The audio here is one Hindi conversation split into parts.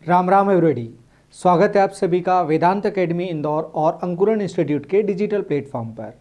राम राम एवरीबॉडी। स्वागत है आप सभी का वेदांत एकेडमी इंदौर और अंकुरण इंस्टीट्यूट के डिजिटल प्लेटफॉर्म पर।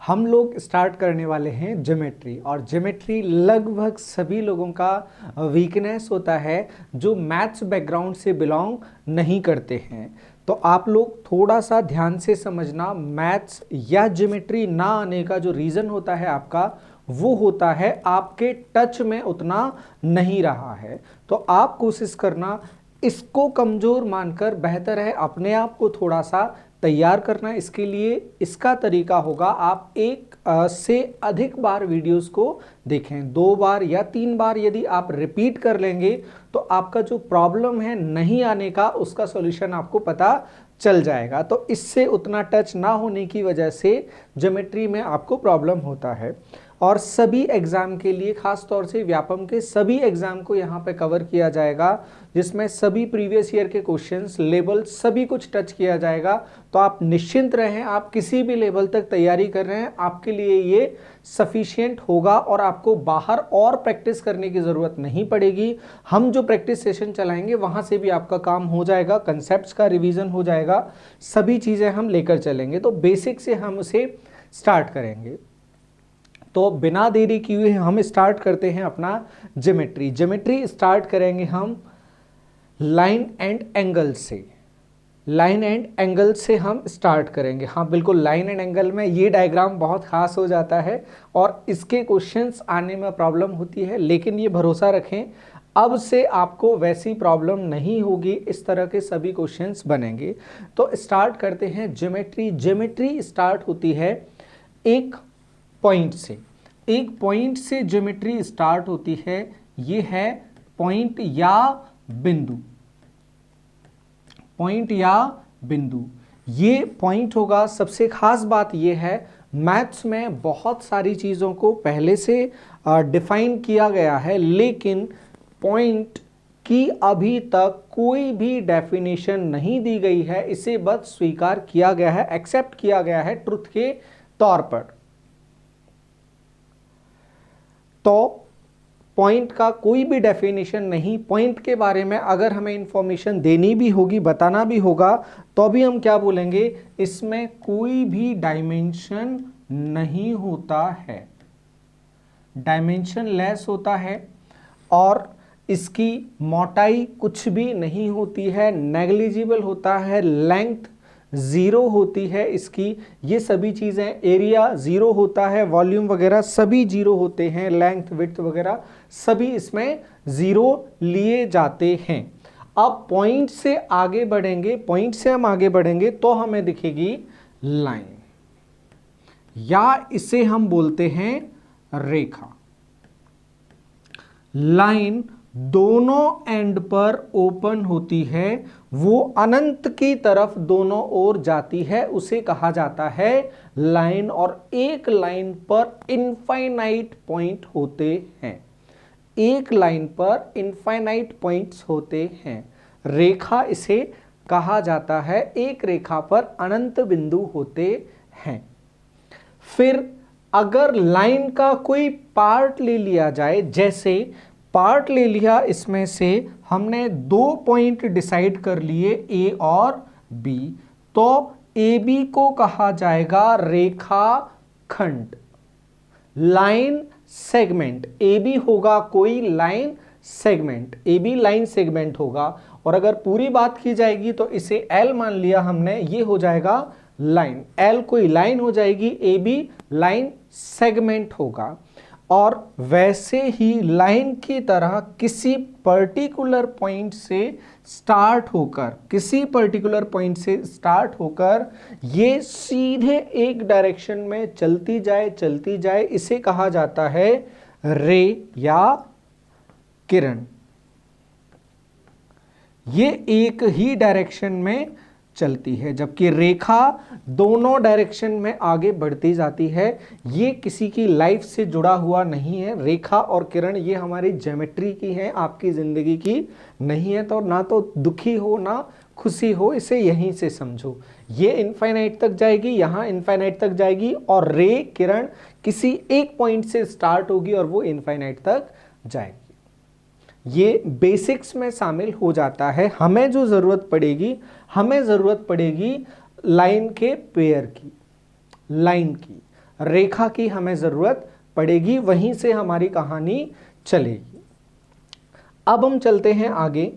हम लोग स्टार्ट करने वाले हैं ज्योमेट्री, और ज्योमेट्री लगभग सभी लोगों का वीकनेस होता है जो मैथ्स बैकग्राउंड से बिलोंग नहीं करते हैं। तो आप लोग थोड़ा सा ध्यान से समझना, मैथ्स या ज्योमेट्री ना आने का जो रीज़न होता है आपका, वो होता है आपके टच में उतना नहीं रहा है। तो आप कोशिश करना इसको कमज़ोर मानकर बेहतर है अपने आप को थोड़ा सा तैयार करना। इसके लिए इसका तरीका होगा, आप एक से अधिक बार वीडियोस को देखें, 2 बार या 3 बार यदि आप रिपीट कर लेंगे तो आपका जो प्रॉब्लम है नहीं आने का, उसका सॉल्यूशन आपको पता चल जाएगा। तो इससे उतना टच ना होने की वजह से ज्योमेट्री में आपको प्रॉब्लम होता है। और सभी एग्ज़ाम के लिए, खास तौर से व्यापम के सभी एग्ज़ाम को यहाँ पे कवर किया जाएगा, जिसमें सभी प्रीवियस ईयर के क्वेश्चंस, लेवल, सभी कुछ टच किया जाएगा। तो आप निश्चिंत रहें, आप किसी भी लेवल तक तैयारी कर रहे हैं, आपके लिए ये सफिशिएंट होगा और आपको बाहर और प्रैक्टिस करने की ज़रूरत नहीं पड़ेगी। हम जो प्रैक्टिस सेशन चलाएंगे वहाँ से भी आपका काम हो जाएगा, कंसेप्ट्स का रिवीजन हो जाएगा, सभी चीज़ें हम लेकर चलेंगे। तो बेसिक से हम उसे स्टार्ट करेंगे। तो बिना देरी किए हम स्टार्ट करते हैं अपना ज्योमेट्री। ज्योमेट्री स्टार्ट करेंगे हम लाइन एंड एंगल से। लाइन एंड एंगल से हम स्टार्ट करेंगे। हाँ बिल्कुल, लाइन एंड एंगल में ये डायग्राम बहुत खास हो जाता है और इसके क्वेश्चंस आने में प्रॉब्लम होती है, लेकिन ये भरोसा रखें अब से आपको वैसी प्रॉब्लम नहीं होगी, इस तरह के सभी क्वेश्चंस बनेंगे। तो स्टार्ट करते हैं ज्योमेट्री। ज्योमेट्री स्टार्ट होती है एक पॉइंट से। एक पॉइंट से ज्योमेट्री स्टार्ट होती है, ये है पॉइंट या बिंदु। पॉइंट या बिंदु, ये पॉइंट होगा। सबसे खास बात ये है, मैथ्स में बहुत सारी चीज़ों को पहले से डिफाइन किया गया है, लेकिन पॉइंट की अभी तक कोई भी डेफिनेशन नहीं दी गई है। इसे बस स्वीकार किया गया है, एक्सेप्ट किया गया है ट्रुथ के तौर पर। तो पॉइंट का कोई भी डेफिनेशन नहीं। पॉइंट के बारे में अगर हमें इंफॉर्मेशन देनी भी होगी, बताना भी होगा, तो भी हम क्या बोलेंगे, इसमें कोई भी डायमेंशन नहीं होता है, डायमेंशन लेस होता है, और इसकी मोटाई कुछ भी नहीं होती है, नेग्लिजिबल होता है, लेंथ 0 होती है इसकी, ये सभी चीज़ें, एरिया 0 होता है, वॉल्यूम वगैरह सभी 0 होते हैं, लेंथ विड्थ वगैरह सभी इसमें 0 लिए जाते हैं। अब पॉइंट से आगे बढ़ेंगे, पॉइंट से हम आगे बढ़ेंगे तो हमें दिखेगी लाइन, या इसे हम बोलते हैं रेखा। लाइन दोनों एंड पर ओपन होती है, वो अनंत की तरफ दोनों ओर जाती है, उसे कहा जाता है लाइन। और एक लाइन पर इनफाइनाइट पॉइंट होते हैं, एक लाइन पर इनफाइनाइट पॉइंट्स होते हैं। रेखा इसे कहा जाता है, एक रेखा पर अनंत बिंदु होते हैं। फिर अगर लाइन का कोई पार्ट ले लिया जाए, जैसे पार्ट ले लिया, इसमें से हमने 2 पॉइंट डिसाइड कर लिए, ए और बी, तो ए बी को कहा जाएगा रेखा खंड, लाइन सेगमेंट। ए बी होगा कोई line segment, A B line segment होगा। और अगर पूरी बात की जाएगी तो इसे एल मान लिया हमने, ये हो जाएगा लाइन, एल कोई लाइन हो जाएगी, ए बी लाइन सेगमेंट होगा। और वैसे ही लाइन की तरह किसी पर्टिकुलर पॉइंट से स्टार्ट होकर, किसी पर्टिकुलर पॉइंट से स्टार्ट होकर ये सीधे एक डायरेक्शन में चलती जाए, चलती जाए, इसे कहा जाता है रे या किरण। ये एक ही डायरेक्शन में चलती है, जबकि रेखा दोनों डायरेक्शन में आगे बढ़ती जाती है। ये किसी की लाइफ से जुड़ा हुआ नहीं है। रेखा और किरण ये हमारी ज्योमेट्री की है, आपकी ज़िंदगी की नहीं है। तो ना तो दुखी हो ना खुशी हो, इसे यहीं से समझो। ये इनफाइनाइट तक जाएगी, यहाँ इनफाइनाइट तक जाएगी, और रे किरण किसी एक पॉइंट से स्टार्ट होगी और वो इनफाइनाइट तक जाएगी। ये बेसिक्स में शामिल हो जाता है। हमें जो ज़रूरत पड़ेगी, हमें ज़रूरत पड़ेगी लाइन के पेयर की, लाइन की, रेखा की हमें ज़रूरत पड़ेगी, वहीं से हमारी कहानी चलेगी। अब हम चलते हैं आगे।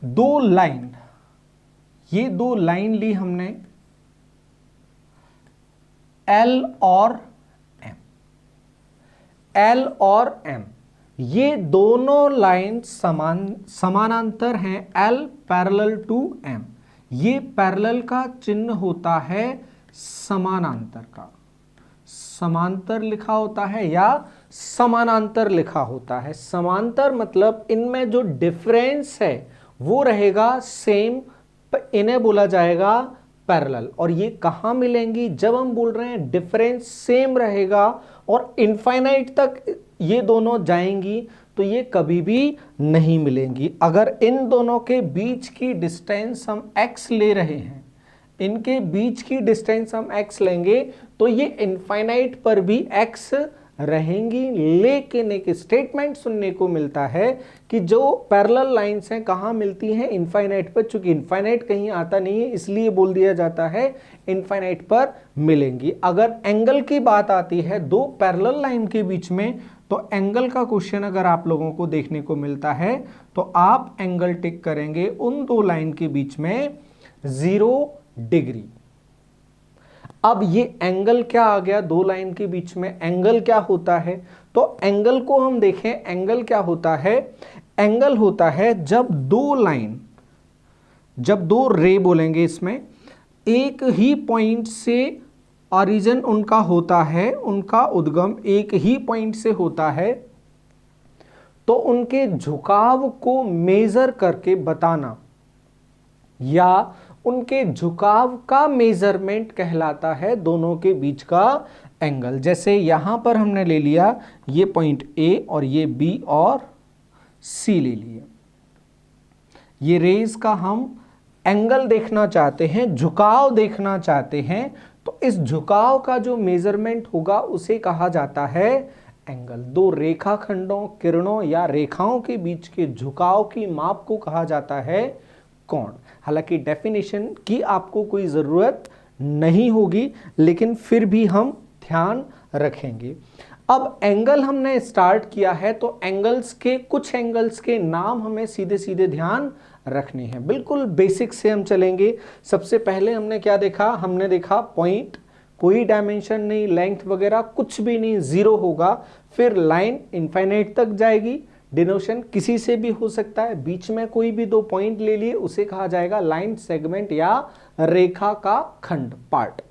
दो लाइन, ये दो लाइन ली हमने L और M, L और M, ये दोनों लाइन समानांतर हैं, L पैरेलल टू M। ये पैरेलल का चिन्ह होता है समानांतर का, समांतर लिखा होता है या समानांतर लिखा होता है। समांतर मतलब इनमें जो डिफरेंस है वो रहेगा सेम, इन्हें बोला जाएगा पैरेलल। और ये कहाँ मिलेंगी? जब हम बोल रहे हैं डिफरेंस सेम रहेगा और इनफाइनाइट तक ये दोनों जाएंगी तो ये कभी भी नहीं मिलेंगी। अगर इन दोनों के बीच की डिस्टेंस हम x ले रहे हैं, इनके बीच की डिस्टेंस हम x लेंगे तो ये इनफाइनाइट पर भी x रहेंगी। लेकिन एक स्टेटमेंट सुनने को मिलता है कि जो पैरेलल लाइंस हैं कहाँ मिलती हैं? इनफाइनाइट पर। चूंकि इनफाइनाइट कहीं आता नहीं है इसलिए बोल दिया जाता है इनफाइनाइट पर मिलेंगी। अगर एंगल की बात आती है दो पैरेलल लाइन के बीच में, तो एंगल का क्वेश्चन अगर आप लोगों को देखने को मिलता है तो आप एंगल टिक करेंगे उन दो लाइन के बीच में 0 डिग्री। अब ये एंगल क्या आ गया? दो लाइन के बीच में एंगल क्या होता है? तो एंगल को हम देखें, एंगल क्या होता है? एंगल होता है जब दो लाइन, जब दो रे बोलेंगे इसमें, एक ही पॉइंट से ऑरिजिन उनका होता है, उनका उद्गम एक ही पॉइंट से होता है, तो उनके झुकाव को मेजर करके बताना या उनके झुकाव का मेजरमेंट कहलाता है दोनों के बीच का एंगल। जैसे यहां पर हमने ले लिया ये पॉइंट A और ये B और C ले लिया, ये रेज का हम एंगल देखना चाहते हैं, झुकाव देखना चाहते हैं, तो इस झुकाव का जो मेजरमेंट होगा उसे कहा जाता है एंगल। दो रेखाखंडों, किरणों या रेखाओं के बीच के झुकाव की माप को कहा जाता है कोण। हालांकि डेफिनेशन की आपको कोई ज़रूरत नहीं होगी, लेकिन फिर भी हम ध्यान रखेंगे। अब एंगल हमने स्टार्ट किया है तो एंगल्स के, कुछ एंगल्स के नाम हमें सीधे सीधे ध्यान रखने हैं। बिल्कुल बेसिक से हम चलेंगे। सबसे पहले हमने क्या देखा? हमने देखा पॉइंट, कोई डायमेंशन नहीं, लेंथ वगैरह कुछ भी नहीं, 0 होगा। फिर लाइन इनफाइनाइट तक जाएगी, डिनोशन किसी से भी हो सकता है, बीच में कोई भी दो पॉइंट ले लिए उसे कहा जाएगा लाइन सेगमेंट या रेखा का खंड, पार्ट।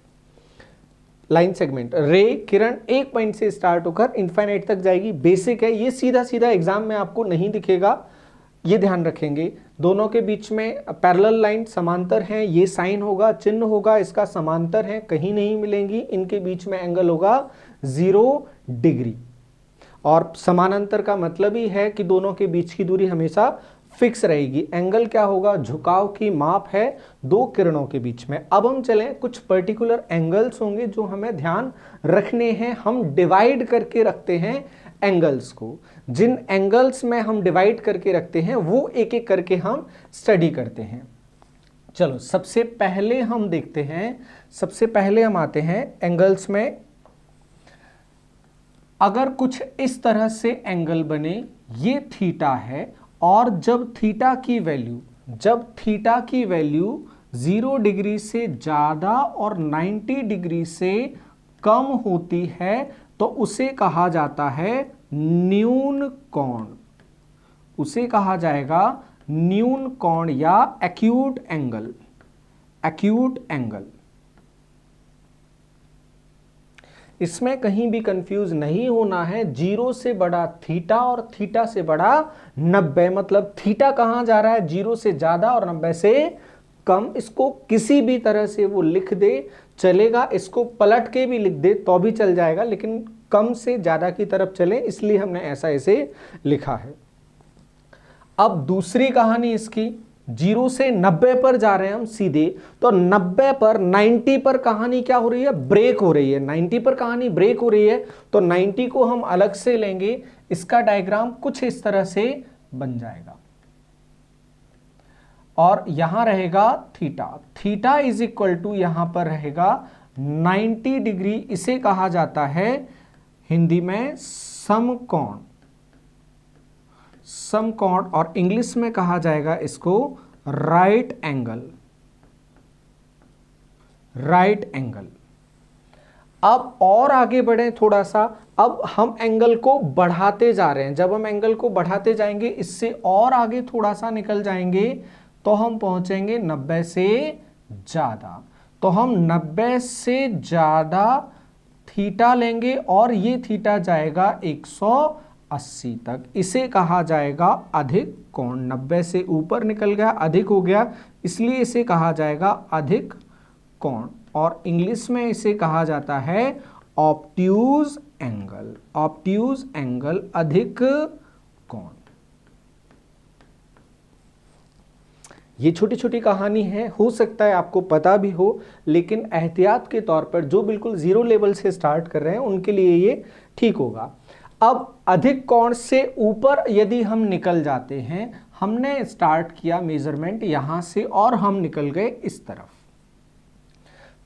लाइन सेगमेंट, रे किरण एक पॉइंट से स्टार्ट होकर इनफाइनाइट तक जाएगी। बेसिक है, ये सीधा सीधा एग्जाम में आपको नहीं दिखेगा, ये ध्यान रखेंगे। दोनों के बीच में पैरेलल लाइन समांतर हैं, ये साइन होगा, चिन्ह होगा इसका, समांतर है, कहीं नहीं मिलेंगी। इनके बीच में एंगल होगा 0 डिग्री। और समानांतर का मतलब ही है कि दोनों के बीच की दूरी हमेशा फिक्स रहेगी। एंगल क्या होगा? झुकाव की माप है दो किरणों के बीच में। अब हम चलें, कुछ पर्टिकुलर एंगल्स होंगे जो हमें ध्यान रखने हैं। हम डिवाइड करके रखते हैं एंगल्स को। जिन एंगल्स में हम डिवाइड करके रखते हैं वो एक एक करके हम स्टडी करते हैं। चलो सबसे पहले हम देखते हैं, सबसे पहले हम आते हैं एंगल्स में। अगर कुछ इस तरह से एंगल बने, ये थीटा है, और जब थीटा की वैल्यू 0 डिग्री से ज़्यादा और 90 डिग्री से कम होती है तो उसे कहा जाता है न्यून कोण। उसे कहा जाएगा न्यून कोण या एक्यूट एंगल। एक्यूट एंगल, इसमें कहीं भी कंफ्यूज नहीं होना है। 0 से बड़ा थीटा और थीटा से बड़ा 90, मतलब थीटा कहां जा रहा है? 0 से ज्यादा और 90 से कम। इसको किसी भी तरह से वो लिख दे चलेगा, इसको पलट के भी लिख दे तो भी चल जाएगा, लेकिन कम से ज्यादा की तरफ चले, इसलिए हमने ऐसा ऐसे लिखा है। अब दूसरी कहानी इसकी, 0 से 90 पर जा रहे हैं हम सीधे, तो 90 पर 90 पर कहानी क्या हो रही है? ब्रेक हो रही है। 90 पर कहानी ब्रेक हो रही है तो 90 को हम अलग से लेंगे, इसका डायग्राम कुछ इस तरह से बन जाएगा और यहां रहेगा theta, theta is equal to यहां पर रहेगा 90 डिग्री। इसे कहा जाता है हिंदी में समकोण, समकोण, और इंग्लिश में कहा जाएगा इसको राइट एंगल, राइट एंगल। अब और आगे बढ़े थोड़ा सा, अब हम एंगल को बढ़ाते जा रहे हैं। जब हम एंगल को बढ़ाते जाएंगे, इससे और आगे थोड़ा सा निकल जाएंगे तो हम पहुंचेंगे 90 से ज्यादा। तो हम 90 से ज्यादा थीटा लेंगे और ये थीटा जाएगा 180 तक। इसे कहा जाएगा अधिक कोण। 90 से ऊपर निकल गया, अधिक हो गया, इसलिए इसे कहा जाएगा अधिक कोण। और इंग्लिश में इसे कहा जाता है ऑब्ट्यूज एंगल, ऑब्ट्यूज एंगल, अधिक कोण। ये छोटी छोटी कहानी है, हो सकता है आपको पता भी हो, लेकिन एहतियात के तौर पर जो बिल्कुल जीरो लेवल से स्टार्ट कर रहे हैं उनके लिए ये ठीक होगा। अब अधिक कोण से ऊपर यदि हम निकल जाते हैं, हमने स्टार्ट किया मेजरमेंट यहां से और हम निकल गए इस तरफ,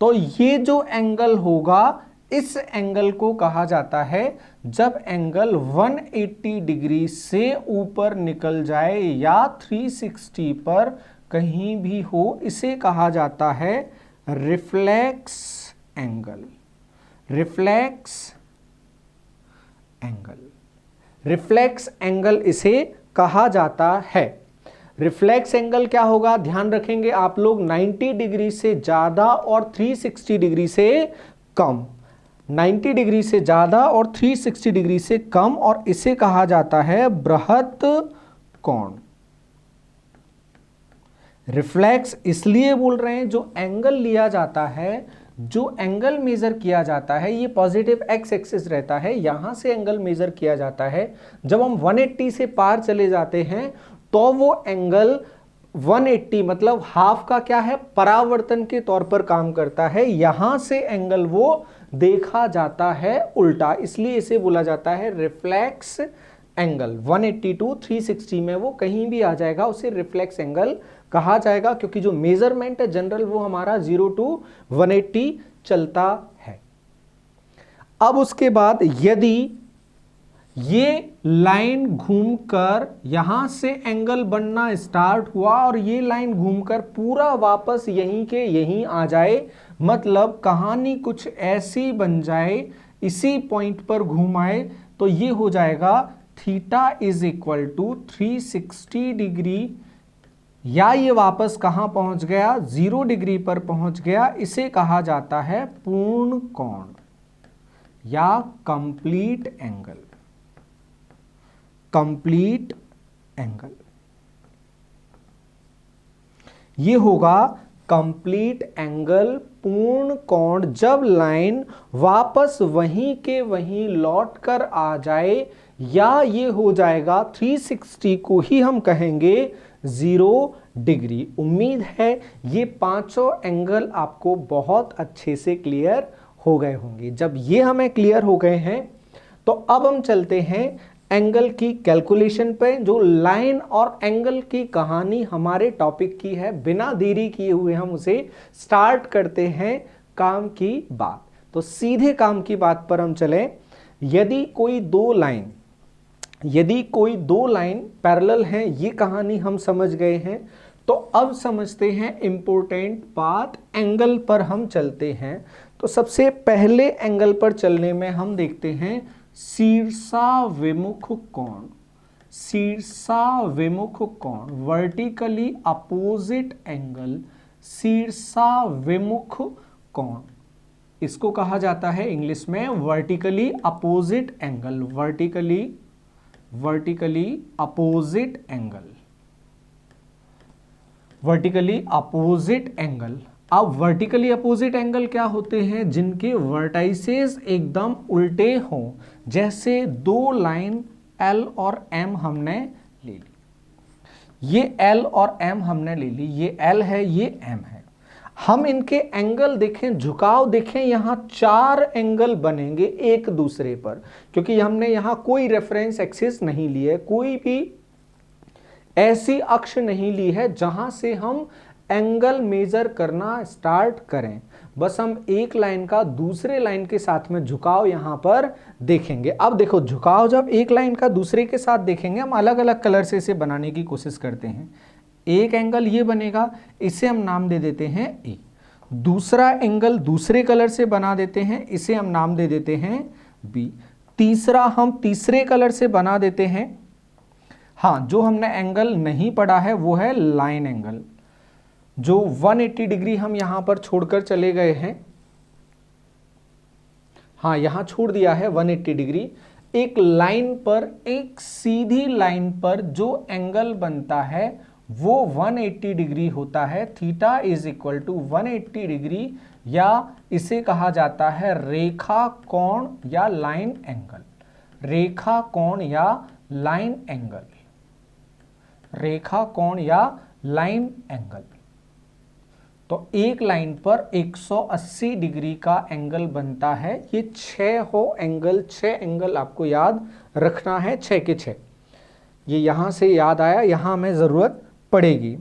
तो ये जो एंगल होगा, इस एंगल को कहा जाता है, जब एंगल 180 डिग्री से ऊपर निकल जाए या 360 पर कहीं भी हो, इसे कहा जाता है reflex angle, reflex angle, reflex angle इसे कहा जाता है। रिफ्लेक्स एंगल क्या होगा, ध्यान रखेंगे आप लोग, 90 डिग्री से ज्यादा और 360 डिग्री से कम, 90 डिग्री से ज्यादा और 360 डिग्री से कम, और इसे कहा जाता है बृहत कोण। रिफ्लेक्स इसलिए बोल रहे हैं, जो एंगल लिया जाता है, जो एंगल मेजर किया जाता है, ये पॉजिटिव एक्स एक्सिस रहता है, यहां से एंगल मेजर किया जाता है। जब हम 180 से पार चले जाते हैं तो वो एंगल 180 मतलब हाफ का क्या है, परावर्तन के तौर पर काम करता है। यहां से एंगल वो देखा जाता है उल्टा, इसलिए इसे बोला जाता है रिफ्लेक्स एंगल। 180 टू 360 में वो कहीं भी आ जाएगा, उसे रिफ्लेक्स एंगल कहा जाएगा, क्योंकि जो मेजरमेंट है जनरल वो हमारा 0 टू 180 चलता है। अब उसके बाद यदि ये लाइन घूमकर यहां से एंगल बनना स्टार्ट हुआ और ये लाइन घूमकर पूरा वापस यहीं के यहीं आ जाए, मतलब कहानी कुछ ऐसी बन जाए, इसी पॉइंट पर घुमाए, तो ये हो जाएगा theta is equal to 360 degree, या ये वापस कहां पहुंच गया, 0 डिग्री पर पहुंच गया। इसे कहा जाता है पूर्ण कोण या कंप्लीट एंगल, कंप्लीट एंगल। ये होगा कंप्लीट एंगल, पूर्ण कोण, जब लाइन वापस वहीं के वहीं लौट कर आ जाए, या ये हो जाएगा 360 को ही हम कहेंगे 0 डिग्री। उम्मीद है ये पांचों एंगल आपको बहुत अच्छे से क्लियर हो गए होंगे। जब ये हमें क्लियर हो गए हैं तो अब हम चलते हैं एंगल की कैलकुलेशन पे। जो लाइन और एंगल की कहानी हमारे टॉपिक की है, बिना देरी किए हुए हम उसे स्टार्ट करते हैं काम की बात। तो सीधे काम की बात पर हम चलें। यदि कोई दो लाइन पैरेलल हैं, ये कहानी हम समझ गए हैं, तो अब समझते हैं इंपॉर्टेंट बात, एंगल पर हम चलते हैं। तो सबसे पहले एंगल पर चलने में हम देखते हैं शीर्षाभिमुख कोण, शीर्षाभिमुख कोण, वर्टिकली अपोजिट एंगल, शीर्षाभिमुख कोण, इसको कहा जाता है इंग्लिश में vertically opposite angle, vertically opposite angle, vertically opposite angle. अब वर्टिकली अपोजिट एंगल क्या होते हैं, जिनके वर्टाइसेस एकदम उल्टे हों, जैसे दो लाइन L और M हमने ले ली, ये L और M हमने ले ली, ये L है ये M है। हम इनके एंगल देखें, झुकाव देखें, यहां 4 एंगल बनेंगे एक दूसरे पर, क्योंकि हमने यहां कोई रेफरेंस एक्सिस नहीं ली है, कोई भी ऐसी अक्ष नहीं ली है जहां से हम एंगल मेजर करना स्टार्ट करें। बस हम एक लाइन का दूसरे लाइन के साथ में झुकाव यहां पर देखेंगे। अब देखो, झुकाव जब एक लाइन का दूसरे के साथ देखेंगे, हम अलग अलग कलर से इसे बनाने की कोशिश करते हैं। एक एंगल ये बनेगा, इसे हम नाम दे देते हैं ए। दूसरा एंगल दूसरे कलर से बना देते हैं, इसे हम नाम दे देते हैं बी। तीसरा हम तीसरे कलर से बना देते हैं, हाँ, जो हमने एंगल नहीं पढ़ा है वो है लाइन एंगल, जो 180 डिग्री हम यहां पर छोड़कर चले गए हैं। हाँ, यहां छोड़ दिया है 180 डिग्री। एक लाइन पर, एक सीधी लाइन पर जो एंगल बनता है वो 180 डिग्री होता है। Theta is equal to 180 degree, या इसे कहा जाता है रेखा कोण या लाइन एंगल। रेखा कोण या लाइन एंगल, रेखा कोण या लाइन एंगल। तो एक लाइन पर 180 डिग्री का एंगल बनता है। ये 6 एंगल, 6 एंगल आपको याद रखना है, 6 के 6। ये यहां से याद आया, यहां हमें जरूरत पड़ेगी।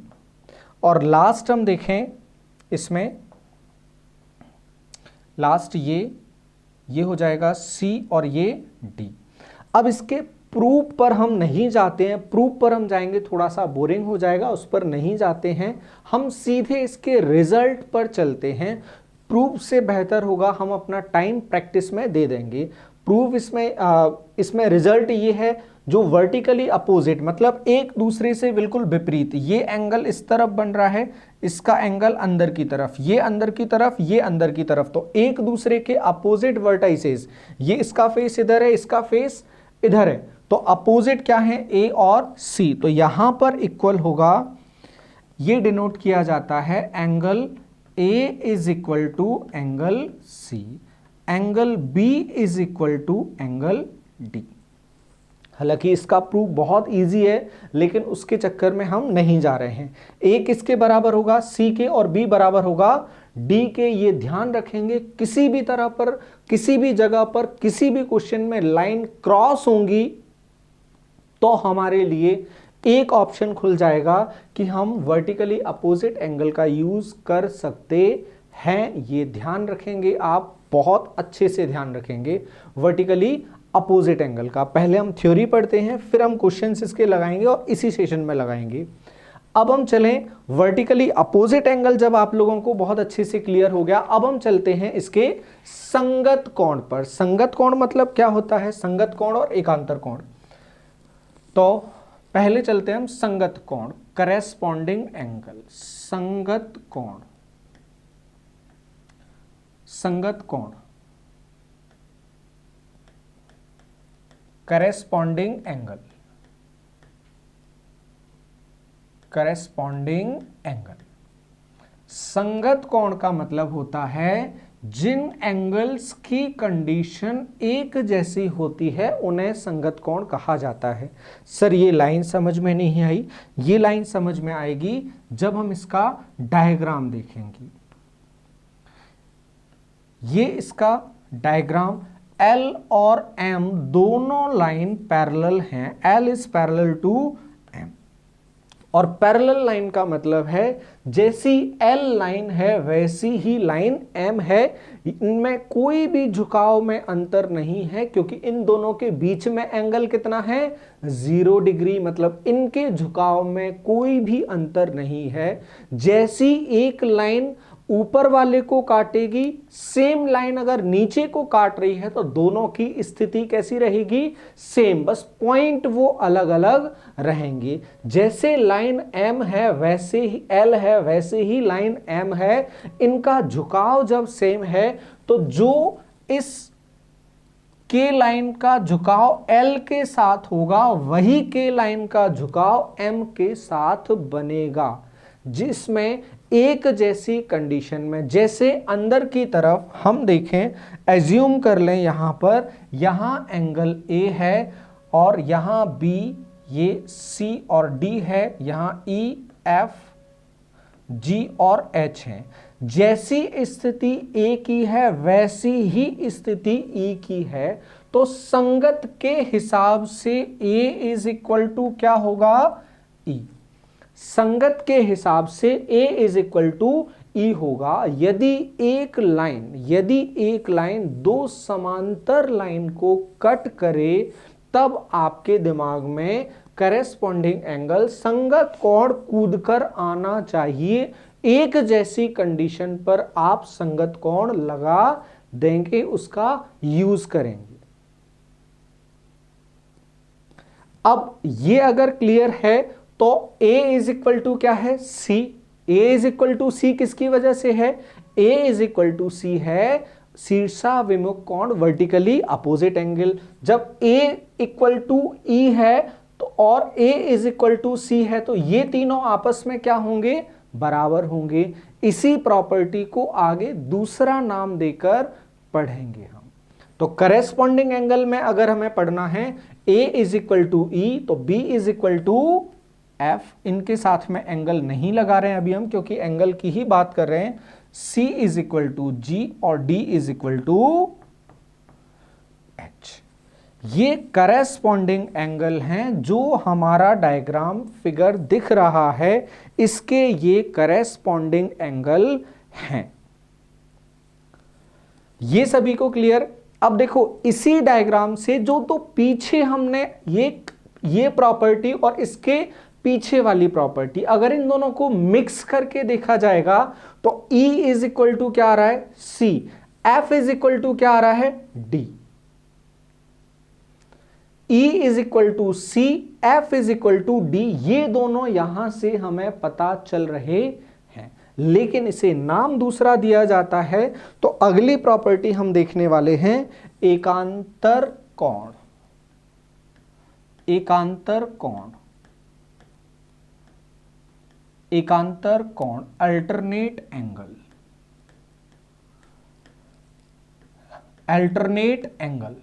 और लास्ट हम देखें इसमें, लास्ट ये हो जाएगा सी और ये डी। अब इसके प्रूफ पर हम नहीं जाते हैं, प्रूफ पर हम जाएंगे थोड़ा सा बोरिंग हो जाएगा, उस पर नहीं जाते हैं, हम सीधे इसके रिजल्ट पर चलते हैं। प्रूफ से बेहतर होगा हम अपना टाइम प्रैक्टिस में दे देंगे। प्रूफ इसमें रिजल्ट ये है जो वर्टिकली अपोजिट, मतलब एक दूसरे से बिल्कुल विपरीत। ये एंगल इस तरफ बन रहा है, इसका एंगल अंदर की तरफ, ये अंदर की तरफ, ये अंदर की तरफ, तो एक दूसरे के अपोजिट वर्टाइसेस। ये इसका फेस इधर है, इसका फेस इधर है, तो अपोजिट क्या है, ए और सी। तो यहां पर इक्वल होगा, ये डिनोट किया जाता है angle A is equal to angle C, angle B is equal to angle D. हालांकि इसका प्रूफ बहुत इजी है, लेकिन उसके चक्कर में हम नहीं जा रहे हैं। ए किसके बराबर होगा, सी के, और बी बराबर होगा डी के। ये ध्यान रखेंगे, किसी भी तरह पर, किसी भी जगह पर, किसी भी क्वेश्चन में लाइन क्रॉस होंगी तो हमारे लिए एक ऑप्शन खुल जाएगा कि हम वर्टिकली अपोजिट एंगल का यूज कर सकते हैं। ये ध्यान रखेंगे आप, बहुत अच्छे से ध्यान रखेंगे वर्टिकली अपोजिट एंगल का। पहले हम थ्योरी पढ़ते हैं, फिर हम क्वेश्चंस इसके लगाएंगे और इसी सेशन में लगाएंगे। अब हम चलें वर्टिकली अपोजिट एंगल, जब आप लोगों को बहुत अच्छे से क्लियर हो गया, अब हम चलते हैं इसके संगत कोण पर। संगत कोण मतलब क्या होता है, संगत कोण और एकांतर कोण। तो पहले चलते हैं हम संगत कोण, करेस्पॉन्डिंग एंगल। संगत कोण, संगत कोण, करेस्पॉन्डिंग एंगल, करेस्पॉन्डिंग एंगल। संगत कोण का मतलब होता है जिन एंगल्स की कंडीशन एक जैसी होती है उन्हें संगत कोण कहा जाता है। सर ये लाइन समझ में नहीं आई, ये लाइन समझ में आएगी जब हम इसका डायग्राम देखेंगे। ये इसका डायग्राम, L और M दोनों लाइन पैरेलल हैं, L is parallel to M। और पैरेलल लाइन का मतलब है जैसी L लाइन है वैसी ही लाइन M है, इनमें कोई भी झुकाव में अंतर नहीं है, क्योंकि इन दोनों के बीच में एंगल कितना है, 0 डिग्री, मतलब इनके झुकाव में कोई भी अंतर नहीं है। जैसी एक लाइन ऊपर वाले को काटेगी, सेम लाइन अगर नीचे को काट रही है तो दोनों की स्थिति कैसी रहेगी, सेम, बस पॉइंट वो अलग अलग रहेंगे। जैसे लाइन M है वैसे ही L है, वैसे ही लाइन M है, इनका झुकाव जब सेम है तो जो इस K लाइन का झुकाव L के साथ होगा वही K लाइन का झुकाव M के साथ बनेगा, जिसमें एक जैसी कंडीशन में। जैसे अंदर की तरफ हम देखें, एज्यूम कर लें यहां पर, यहां एंगल A है और यहां B, ये C और D है, यहां E, F, G और H है। जैसी स्थिति ए की है वैसी ही स्थिति ई की है, तो संगत के हिसाब से ए इज इक्वल टू क्या होगा, ई। संगत के हिसाब से ए इज इक्वल टू ई होगा यदि एक लाइन दो समांतर लाइन को कट करे, तब आपके दिमाग में करेस्पॉन्डिंग एंगल संगत कोण कूदकर आना चाहिए। एक जैसी कंडीशन पर आप संगत कोण लगा देंगे, उसका यूज करेंगे। अब ये अगर क्लियर है तो A इज इक्वल टू क्या है, C। A is equal to C किसकी वजह से है, A is equal to C है शीर्षाभिमुख कोण, वर्टिकली अपोजिट एंगल। जब A इक्वल टू E है तो और A is equal to C है, तो ये तीनों आपस में क्या होंगे, बराबर होंगे। इसी प्रॉपर्टी को आगे दूसरा नाम देकर पढ़ेंगे हम। तो करेस्पॉन्डिंग एंगल में अगर हमें पढ़ना है A is equal to E, तो B is equal to F। इनके साथ में एंगल नहीं लगा रहे हैं अभी हम, क्योंकि एंगल की ही बात कर रहे हैं। C is equal to G और D is equal to H। ये करेस्पॉन्डिंग एंगल हैं जो हमारा डायग्राम फिगर दिख रहा है, इसके ये करेस्पॉन्डिंग एंगल हैं। ये सभी को क्लियर। अब देखो इसी डायग्राम से जो तो पीछे हमने ये प्रॉपर्टी और इसके पीछे वाली प्रॉपर्टी, अगर इन दोनों को मिक्स करके देखा जाएगा तो E इज इक्वल टू क्या आ रहा है, C। F is equal to क्या आ रहा है, D। E is equal to C, F is equal to D। ये दोनों यहां से हमें पता चल रहे हैं, लेकिन इसे नाम दूसरा दिया जाता है। तो अगली प्रॉपर्टी हम देखने वाले हैं एकांतर कोण। एकांतर कोण, एकांतर कोण, अल्टरनेट एंगल, अल्टरनेट एंगल।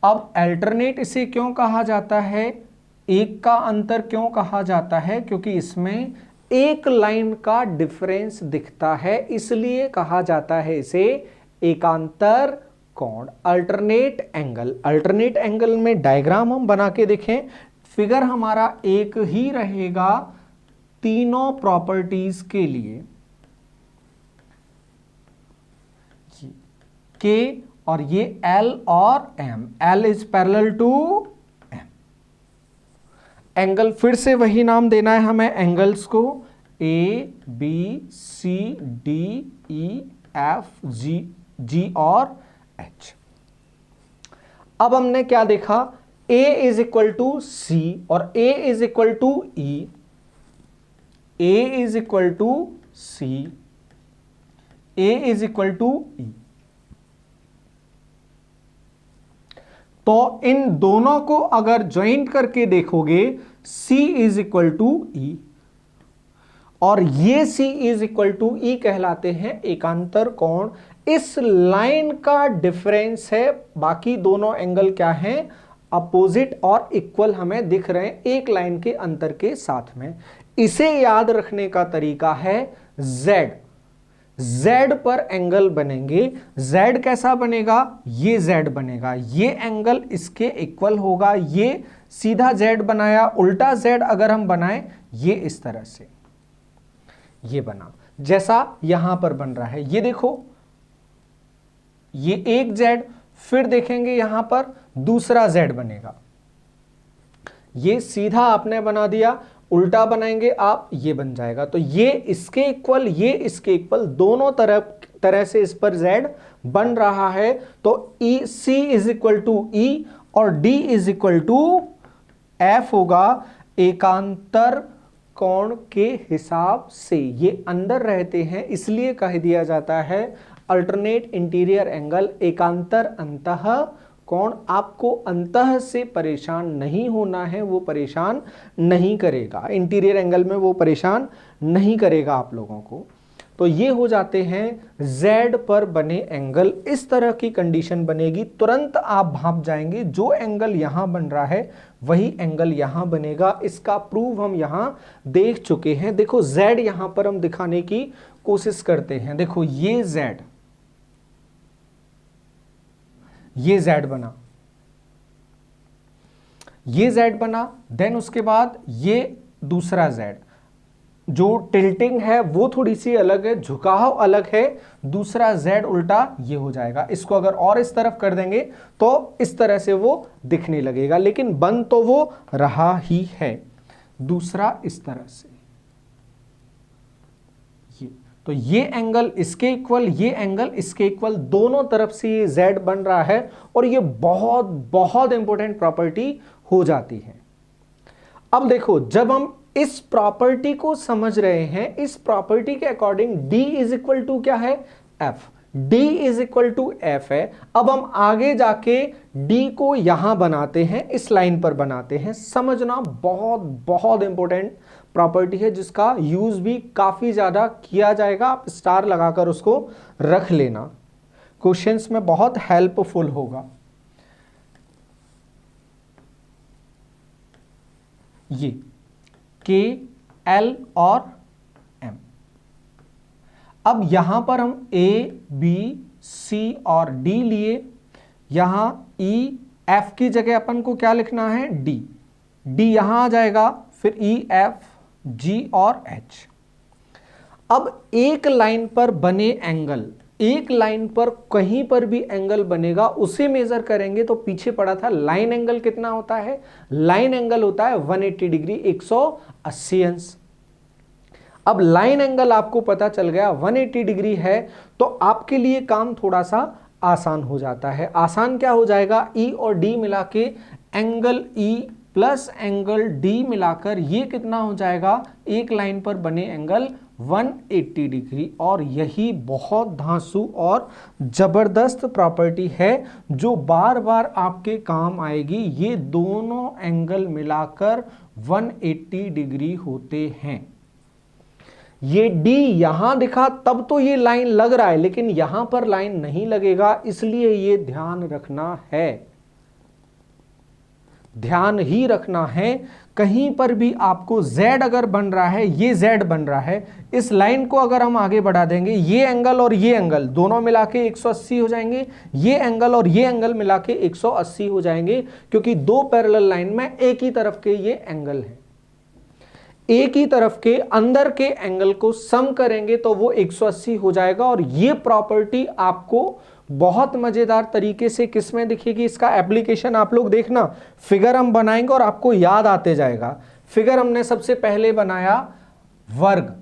अब अल्टरनेट इसे क्यों कहा जाता है, एक का अंतर क्यों कहा जाता है, क्योंकि इसमें एक लाइन का डिफरेंस दिखता है, इसलिए कहा जाता है इसे एकांतर कोण, अल्टरनेट एंगल। अल्टरनेट एंगल में डायग्राम हम बना के देखें, फिगर हमारा एक ही रहेगा तीनों प्रॉपर्टीज के लिए, के और ये L और M। L is parallel to M। Angle फिर से वही नाम देना है हमें एंगल्स को, A B C D E F G और H। अब हमने क्या देखा, A is equal to C और A is equal to E। A is equal to C, A is equal to E। तो इन दोनों को अगर ज्वाइंट करके देखोगे, C is equal to E और ये C is equal to E कहलाते हैं एकांतर कोण। इस लाइन का डिफरेंस है, बाकी दोनों एंगल क्या हैं, अपोजिट और इक्वल हमें दिख रहे हैं एक लाइन के अंतर के साथ में। इसे याद रखने का तरीका है Z। Z पर एंगल बनेंगे, Z कैसा बनेगा, ये Z बनेगा, ये एंगल इसके इक्वल होगा। ये सीधा Z बनाया, उल्टा Z अगर हम बनाएं, ये इस तरह से ये बना, जैसा यहां पर बन रहा है। ये देखो, ये एक Z, फिर देखेंगे यहां पर दूसरा Z बनेगा। ये सीधा आपने बना दिया, उल्टा बनाएंगे आप, ये बन जाएगा। तो ये इसके इक्वल, ये इसके इक्वल, दोनों तरह से इस पर Z बन रहा है। तो C is equal to E और D is equal to F होगा एकांतर कोण के हिसाब से। ये अंदर रहते हैं, इसलिए कह दिया जाता है अल्टरनेट इंटीरियर एंगल, एकांतर अंतः कोण। आपको अंतः से परेशान नहीं होना है, वो परेशान नहीं करेगा, इंटीरियर एंगल में वो परेशान नहीं करेगा आप लोगों को। तो ये हो जाते हैं Z पर बने एंगल। इस तरह की कंडीशन बनेगी, तुरंत आप भाप जाएंगे जो एंगल यहां बन रहा है वही एंगल यहां बनेगा। इसका प्रूव हम यहां देख चुके हैं। देखो Z यहां पर हम दिखाने की कोशिश करते हैं। देखो ये Z बना, ये Z बना, देन उसके बाद ये दूसरा Z, जो टिल्टिंग है वो थोड़ी सी अलग है, झुकाव अलग है, दूसरा Z उल्टा ये हो जाएगा। इसको अगर और इस तरफ कर देंगे तो इस तरह से वो दिखने लगेगा, लेकिन बन तो वो रहा ही है। दूसरा इस तरह से ये, तो ये एंगल इसके इक्वल, ये एंगल इसके इक्वल, दोनों तरफ से ये Z बन रहा है और ये बहुत बहुत इंपॉर्टेंट प्रॉपर्टी हो जाती है। अब देखो जब हम इस प्रॉपर्टी को समझ रहे हैं, इस प्रॉपर्टी के according D is equal to क्या है, F, D is equal to F है। अब हम आगे जाके D को यहां बनाते हैं, इस लाइन पर बनाते हैं। समझना बहुत बहुत इंपॉर्टेंट प्रॉपर्टी है जिसका यूज भी काफी ज्यादा किया जाएगा। आप स्टार लगाकर उसको रख लेना, क्वेश्चंस में बहुत हेल्पफुल होगा। ये K, L और M। अब यहां पर हम A, B, C और D लिए, यहां E, F की जगह अपन को क्या लिखना है, D। D यहां आ जाएगा, फिर E, F, G और H। अब एक लाइन पर बने एंगल, एक लाइन पर कहीं पर भी एंगल बनेगा उसे मेजर करेंगे। तो पीछे पड़ा था लाइन एंगल कितना होता है, लाइन एंगल होता है 180 डिग्री, 180 अंश। अब लाइन एंगल आपको पता चल गया 180 डिग्री है, तो आपके लिए काम थोड़ा सा आसान हो जाता है। आसान क्या हो जाएगा, E और D मिला के angle E plus angle D मिलाकर ये कितना हो जाएगा, एक लाइन पर बने एंगल 180 डिग्री। और यही बहुत धांसू और जबरदस्त प्रॉपर्टी है जो बार बार आपके काम आएगी। ये दोनों एंगल मिलाकर 180 डिग्री होते हैं। ये D यहां दिखा तब तो ये लाइन लग रहा है, लेकिन यहां पर लाइन नहीं लगेगा, इसलिए ये ध्यान रखना है, ध्यान ही रखना है। कहीं पर भी आपको Z अगर बन रहा है, ये Z बन रहा है, इस लाइन को अगर हम आगे बढ़ा देंगे, ये एंगल और ये एंगल दोनों मिला के 180 हो जाएंगे, ये एंगल और ये एंगल मिला के 180 हो जाएंगे, क्योंकि दो पैरेलल लाइन में एक ही तरफ के ये एंगल है। एक ही तरफ के अंदर के एंगल को सम करेंगे तो वो 180 हो जाएगा। और ये प्रॉपर्टी आपको बहुत मजेदार तरीके से किसमें दिखेगी, इसका एप्लीकेशन आप लोग देखना, फिगर हम बनाएंगे और आपको याद आते जाएगा। फिगर हमने सबसे पहले बनाया वर्ग,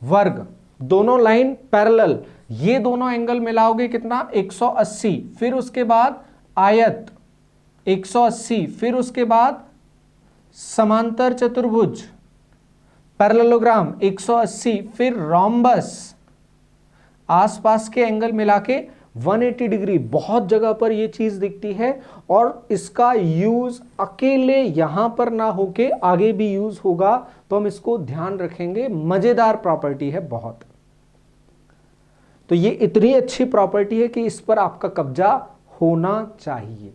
वर्ग दोनों लाइन पैरेलल, ये दोनों एंगल मिलाओगे कितना 180, फिर उसके बाद आयत 180, फिर उसके बाद समांतर चतुर्भुज पैरेललोग्राम 180, फिर रोम्बस, आसपास के एंगल मिला के 180 डिग्री। बहुत जगह पर ये चीज दिखती है और इसका यूज अकेले यहां पर ना होके आगे भी यूज होगा, तो हम इसको ध्यान रखेंगे। मजेदार प्रॉपर्टी है बहुत। तो ये इतनी अच्छी प्रॉपर्टी है कि इस पर आपका कब्जा होना चाहिए।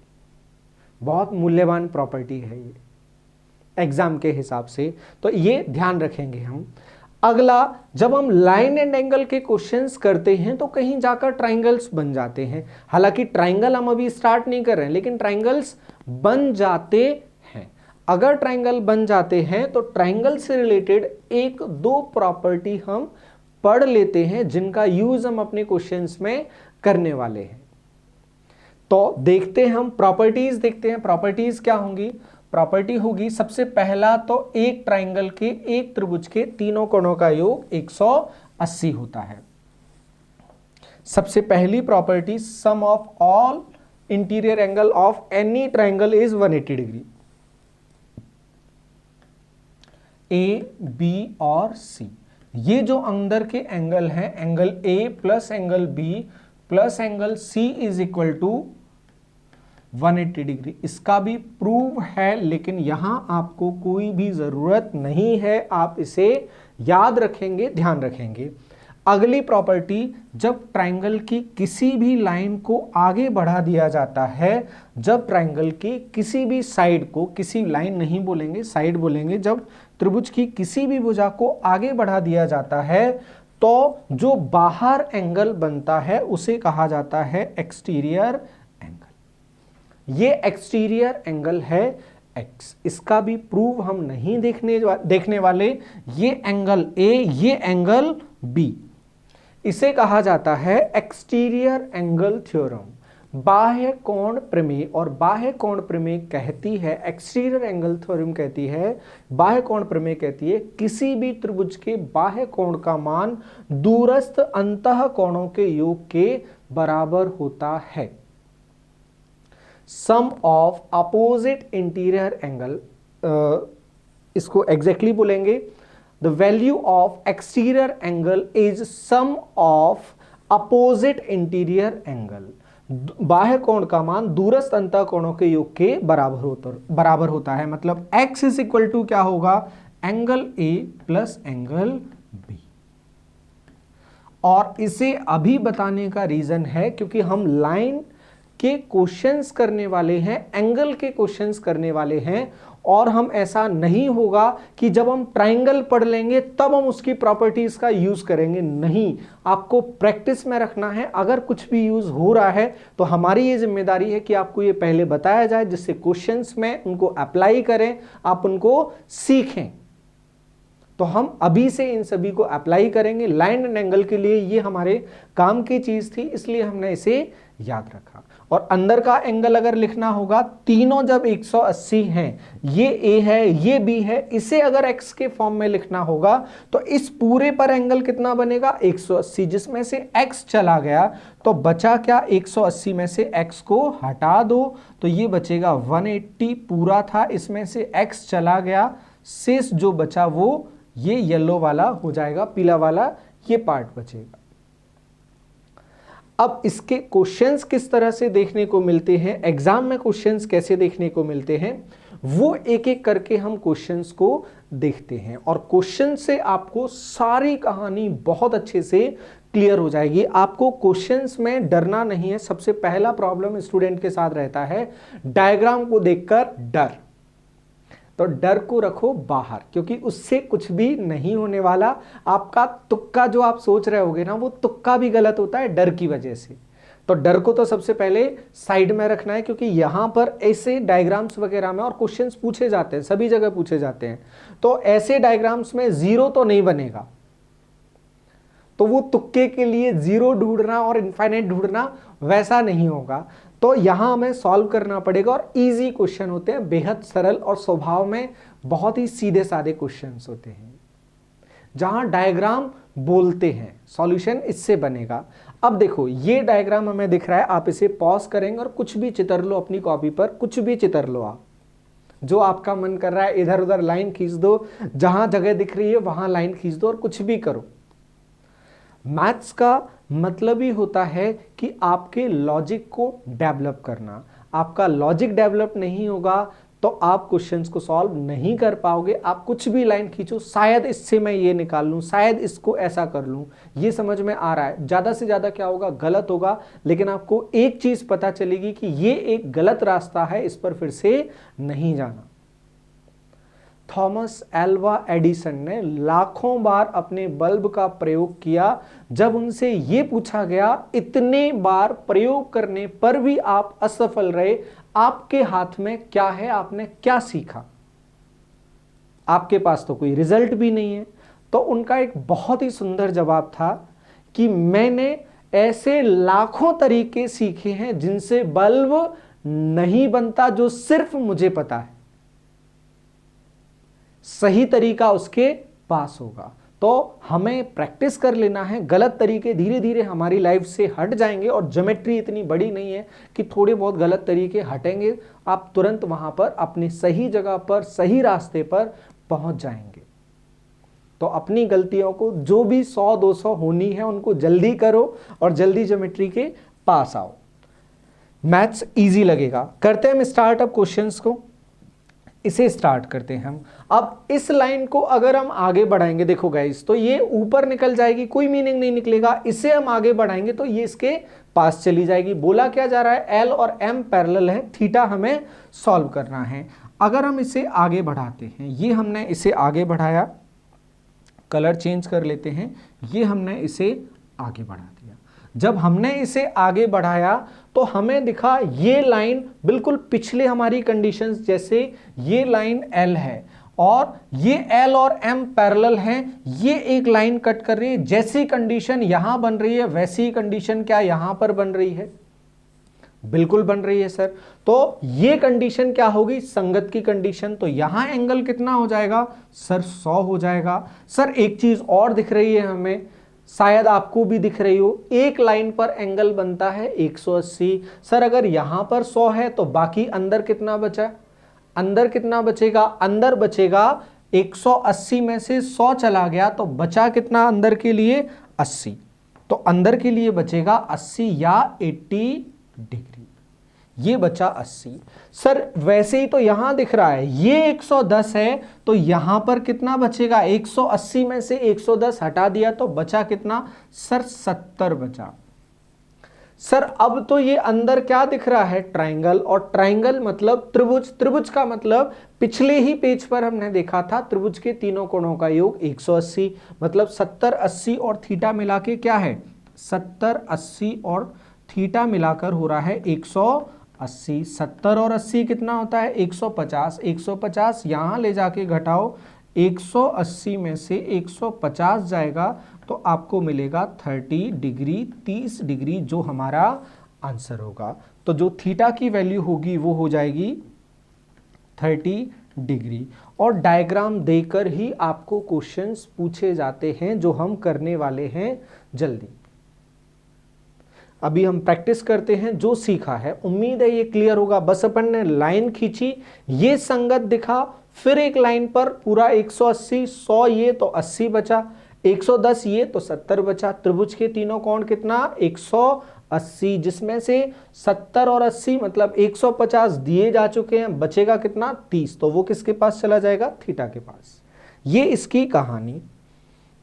बहुत मूल्यवान प्रॉपर्टी है ये एग्जाम के हिसाब से, तो ये ध्यान रखेंगे हम। अगला, जब हम लाइन एंड एंगल के क्वेश्चंस करते हैं तो कहीं जाकर ट्राइंगल्स बन जाते हैं। हालांकि ट्राइंगल हम अभी स्टार्ट नहीं कर रहे हैं, लेकिन ट्राइंगल्स बन जाते हैं। अगर ट्राइंगल बन जाते हैं तो ट्राइंगल से रिलेटेड एक दो प्रॉपर्टी हम पढ़ लेते हैं जिनका यूज हम अपने क्वेश्चंस में करने वाले हैं। तो देखते हैं हम प्रॉपर्टीज, देखते हैं प्रॉपर्टीज क्या होंगी। प्रॉपर्टी होगी सबसे पहला तो एक ट्राइंगल के, एक त्रिभुज के तीनों कोणों का योग 180 होता है। सबसे पहली property, sum of all interior angle of any triangle is 180 degree. A, B और सी, ये जो अंदर के एंगल हैं, angle A plus angle B plus angle C is equal to 180 degree. इसका भी प्रूव है, लेकिन यहां आपको कोई भी जरूरत नहीं है, आप इसे याद रखेंगे, ध्यान रखेंगे। अगली प्रॉपर्टी, जब ट्रायंगल की किसी भी लाइन को आगे बढ़ा दिया जाता है, जब ट्रायंगल की किसी भी साइड को, किसी लाइन नहीं बोलेंगे, साइड बोलेंगे, जब त्रिभुज की किसी भी भुजा को आगे बढ़ा दिया जाता है तो जो बाहर एंगल बनता है उसे कहा जाता है एक्सटीरियर एंगल। ये एक्सटीरियर एंगल है x। इसका भी प्रूव हम नहीं देखने वाले। ये एंगल A, ये एंगल B, इसे कहा जाता है एक्सटीरियर एंगल थ्योरम। बाह्य कोण प्रमेय, और बाह्य कोण प्रमेय कहती है, एक्सटीरियर एंगल थ्योरम कहती है, बाह्य कोण प्रमेय कहती है किसी भी त्रिभुज के बाह्य कोण का मान दूरस्थ अंतः कोणों के योग के बराबर होता है। Sum of opposite interior angle, इसको एग्जैक्टली बोलेंगे, the value of exterior angle is sum of opposite interior angle. बाह्य कोण का मान दूरस्थ अंतः कोणों के योग के बराबर होता है। मतलब x इज इक्वल टू क्या होगा, angle A plus angle B। और इसे अभी बताने का रीजन है क्योंकि हम लाइन के क्वेश्चंस करने वाले हैं, एंगल के क्वेश्चंस करने वाले हैं, और हम ऐसा नहीं होगा कि जब हम ट्रायंगल पढ़ लेंगे तब हम उसकी प्रॉपर्टीज का यूज करेंगे। नहीं, आपको प्रैक्टिस में रखना है। अगर कुछ भी यूज हो रहा है तो हमारी ये जिम्मेदारी है कि आपको ये पहले बताया जाए, जिससे क्वेश्चंस में उनको अप्लाई करें, आप उनको सीखें। तो हम अभी से इन सभी को अप्लाई करेंगे। लाइन एंड एंगल के लिए ये हमारे काम की चीज थी, इसलिए हमने इसे याद रखा। और अंदर का एंगल अगर लिखना होगा, तीनों जब 180 हैं, ये A है, ये B है, इसे अगर x के फॉर्म में लिखना होगा तो इस पूरे पर एंगल कितना बनेगा, 180, जिसमें से x चला गया तो बचा क्या, 180 में से x को हटा दो तो ये बचेगा 180 पूरा था, इसमें से x चला गया, शेष जो बचा वो ये येलो वाला हो जाएगा, पीला वाला ये पार्ट बचेगा। अब इसके क्वेश्चंस किस तरह से देखने को मिलते हैं, एग्जाम में क्वेश्चंस कैसे देखने को मिलते हैं, वो एक एक करके हम क्वेश्चंस को देखते हैं। और क्वेश्चन से आपको सारी कहानी बहुत अच्छे से क्लियर हो जाएगी। आपको क्वेश्चंस में डरना नहीं है। सबसे पहला प्रॉब्लम स्टूडेंट के साथ रहता है डायग्राम को देखकर डर। तो डर को रखो बाहर, क्योंकि उससे कुछ भी नहीं होने वाला। आपका तुक्का जो आप सोच रहे होगे ना, वो तुक्का भी गलत होता है डर की वजह से। तो डर को तो सबसे पहले साइड में रखना है, क्योंकि यहां पर ऐसे डायग्राम्स वगैरह में और क्वेश्चंस पूछे जाते हैं, सभी जगह पूछे जाते हैं। तो ऐसे डायग्राम्स में जीरो तो नहीं बनेगा, तो वो तुक्के के लिए जीरो ढूंढना और इनफाइनाइट ढूंढना वैसा नहीं होगा। तो यहां हमें सॉल्व करना पड़ेगा, और इजी क्वेश्चन होते हैं, बेहद सरल और स्वभाव में बहुत ही सीधे साधे क्वेश्चंस होते हैं, जहां डायग्राम बोलते हैं। सॉल्यूशन इससे बनेगा। अब देखो, ये डायग्राम हमें दिख रहा है, आप इसे पॉज करेंगे और कुछ भी चित्र लो अपनी कॉपी पर, कुछ भी चित्र लो आप, जो आपका मन कर रहा है। इधर उधर लाइन खींच दो, जहां जगह दिख रही है वहां लाइन खींच दो, और कुछ भी करो। मैथ्स का मतलब ही होता है कि आपके लॉजिक को डेवलप करना। आपका लॉजिक डेवलप नहीं होगा तो आप क्वेश्चंस को सॉल्व नहीं कर पाओगे। आप कुछ भी लाइन खींचो, शायद इससे मैं ये निकाल लूं, शायद इसको ऐसा कर लूं, ये समझ में आ रहा है। ज्यादा से ज्यादा क्या होगा, गलत होगा, लेकिन आपको एक चीज पता चलेगी कि ये एक गलत रास्ता है, इस पर फिर से नहीं जाना। थॉमस एल्वा एडिसन ने लाखों बार अपने बल्ब का प्रयोग किया। जब उनसे यह पूछा गया, इतने बार प्रयोग करने पर भी आप असफल रहे, आपके हाथ में क्या है, आपने क्या सीखा? आपके पास तो कोई रिजल्ट भी नहीं है। तो उनका एक बहुत ही सुंदर जवाब था कि मैंने ऐसे लाखों तरीके सीखे हैं जिनसे बल्ब नहीं बनता, जो सिर्फ मुझे पता है। सही तरीका उसके पास होगा। तो हमें प्रैक्टिस कर लेना है। गलत तरीके धीरे धीरे हमारी लाइफ से हट जाएंगे, और ज्योमेट्री इतनी बड़ी नहीं है कि थोड़े बहुत गलत तरीके हटेंगे, आप तुरंत वहां पर अपनी सही जगह पर, सही रास्ते पर पहुंच जाएंगे। तो अपनी गलतियों को, जो भी 100-200 होनी है, उनको जल्दी करो और जल्दी ज्योमेट्री के पास आओ। मैथ्स इजी लगेगा। करते हैं हम स्टार्ट अब क्वेश्चंस को, इसे स्टार्ट करते हैं हम। अब इस लाइन को अगर हम आगे बढ़ाएंगे, देखो गाइस, तो ये ऊपर निकल जाएगी, कोई मीनिंग नहीं निकलेगा। इसे हम आगे बढ़ाएंगे तो ये इसके पास चली जाएगी। बोला क्या जा रहा है, एल और एम पैरेलल है, थीटा हमें सॉल्व करना है। अगर हम इसे आगे बढ़ाते हैं, ये हमने इसे आगे बढ़ाया, कलर चेंज कर लेते हैं, ये हमने इसे आगे बढ़ा दिया। जब हमने इसे आगे बढ़ाया तो हमें दिखा ये लाइन बिल्कुल पिछले हमारी कंडीशंस जैसे ये लाइन एल है और ये एल और एम पैरेलल हैं, ये एक लाइन कट कर रही है। जैसी कंडीशन यहां बन रही है वैसी कंडीशन क्या यहां पर बन रही है, बिल्कुल बन रही है सर। तो ये कंडीशन क्या होगी, संगत की कंडीशन। तो यहां एंगल कितना हो जाएगा सर, 100 हो जाएगा। सर एक चीज और दिख रही है हमें, शायद आपको भी दिख रही हो, एक लाइन पर एंगल बनता है 180। सर अगर यहां पर 100 है तो बाकी अंदर कितना बचा, अंदर कितना बचेगा, अंदर बचेगा 180 में से 100 चला गया तो बचा कितना अंदर के लिए 80। तो अंदर के लिए बचेगा 80 या 80 डिग्री, ये बचा 80। सर वैसे ही तो यहां दिख रहा है ये 110 है तो यहां पर कितना बचेगा, 180 में से 110 हटा दिया तो बचा कितना सर, 70 बचा। सर अब तो ये अंदर क्या दिख रहा है, ट्रायंगल, और ट्रायंगल मतलब त्रिभुज। त्रिभुज का मतलब पिछले ही पेज पर हमने देखा था त्रिभुज के तीनों कोणों का योग 180, मतलब 70 80 और थीटा मिला के क्या है 70 80 और थीटा मिलाकर हो रहा है 180। 70 और 80 कितना होता है 150। 150 यहां ले जाके घटाओ, 180 में से 150 जाएगा तो आपको मिलेगा 30 डिग्री, 30 डिग्री जो हमारा आंसर होगा। तो जो थीटा की वैल्यू होगी वो हो जाएगी 30 डिग्री। और डायग्राम देकर ही आपको क्वेश्चंस पूछे जाते हैं जो हम करने वाले हैं जल्दी। अभी हम प्रैक्टिस करते हैं जो सीखा है, उम्मीद है ये क्लियर होगा। बस अपन ने लाइन खींची, ये संगत दिखा, फिर एक लाइन पर पूरा 180, 100 ये तो 80 बचा, 110 ये तो 70 बचा। त्रिभुज के तीनों कोण कितना 180, जिसमें से 70 और 80 मतलब 150 दिए जा चुके हैं, बचेगा कितना 30, तो वो किसके पास चला जाएगा, थीटा के पास। ये इसकी कहानी।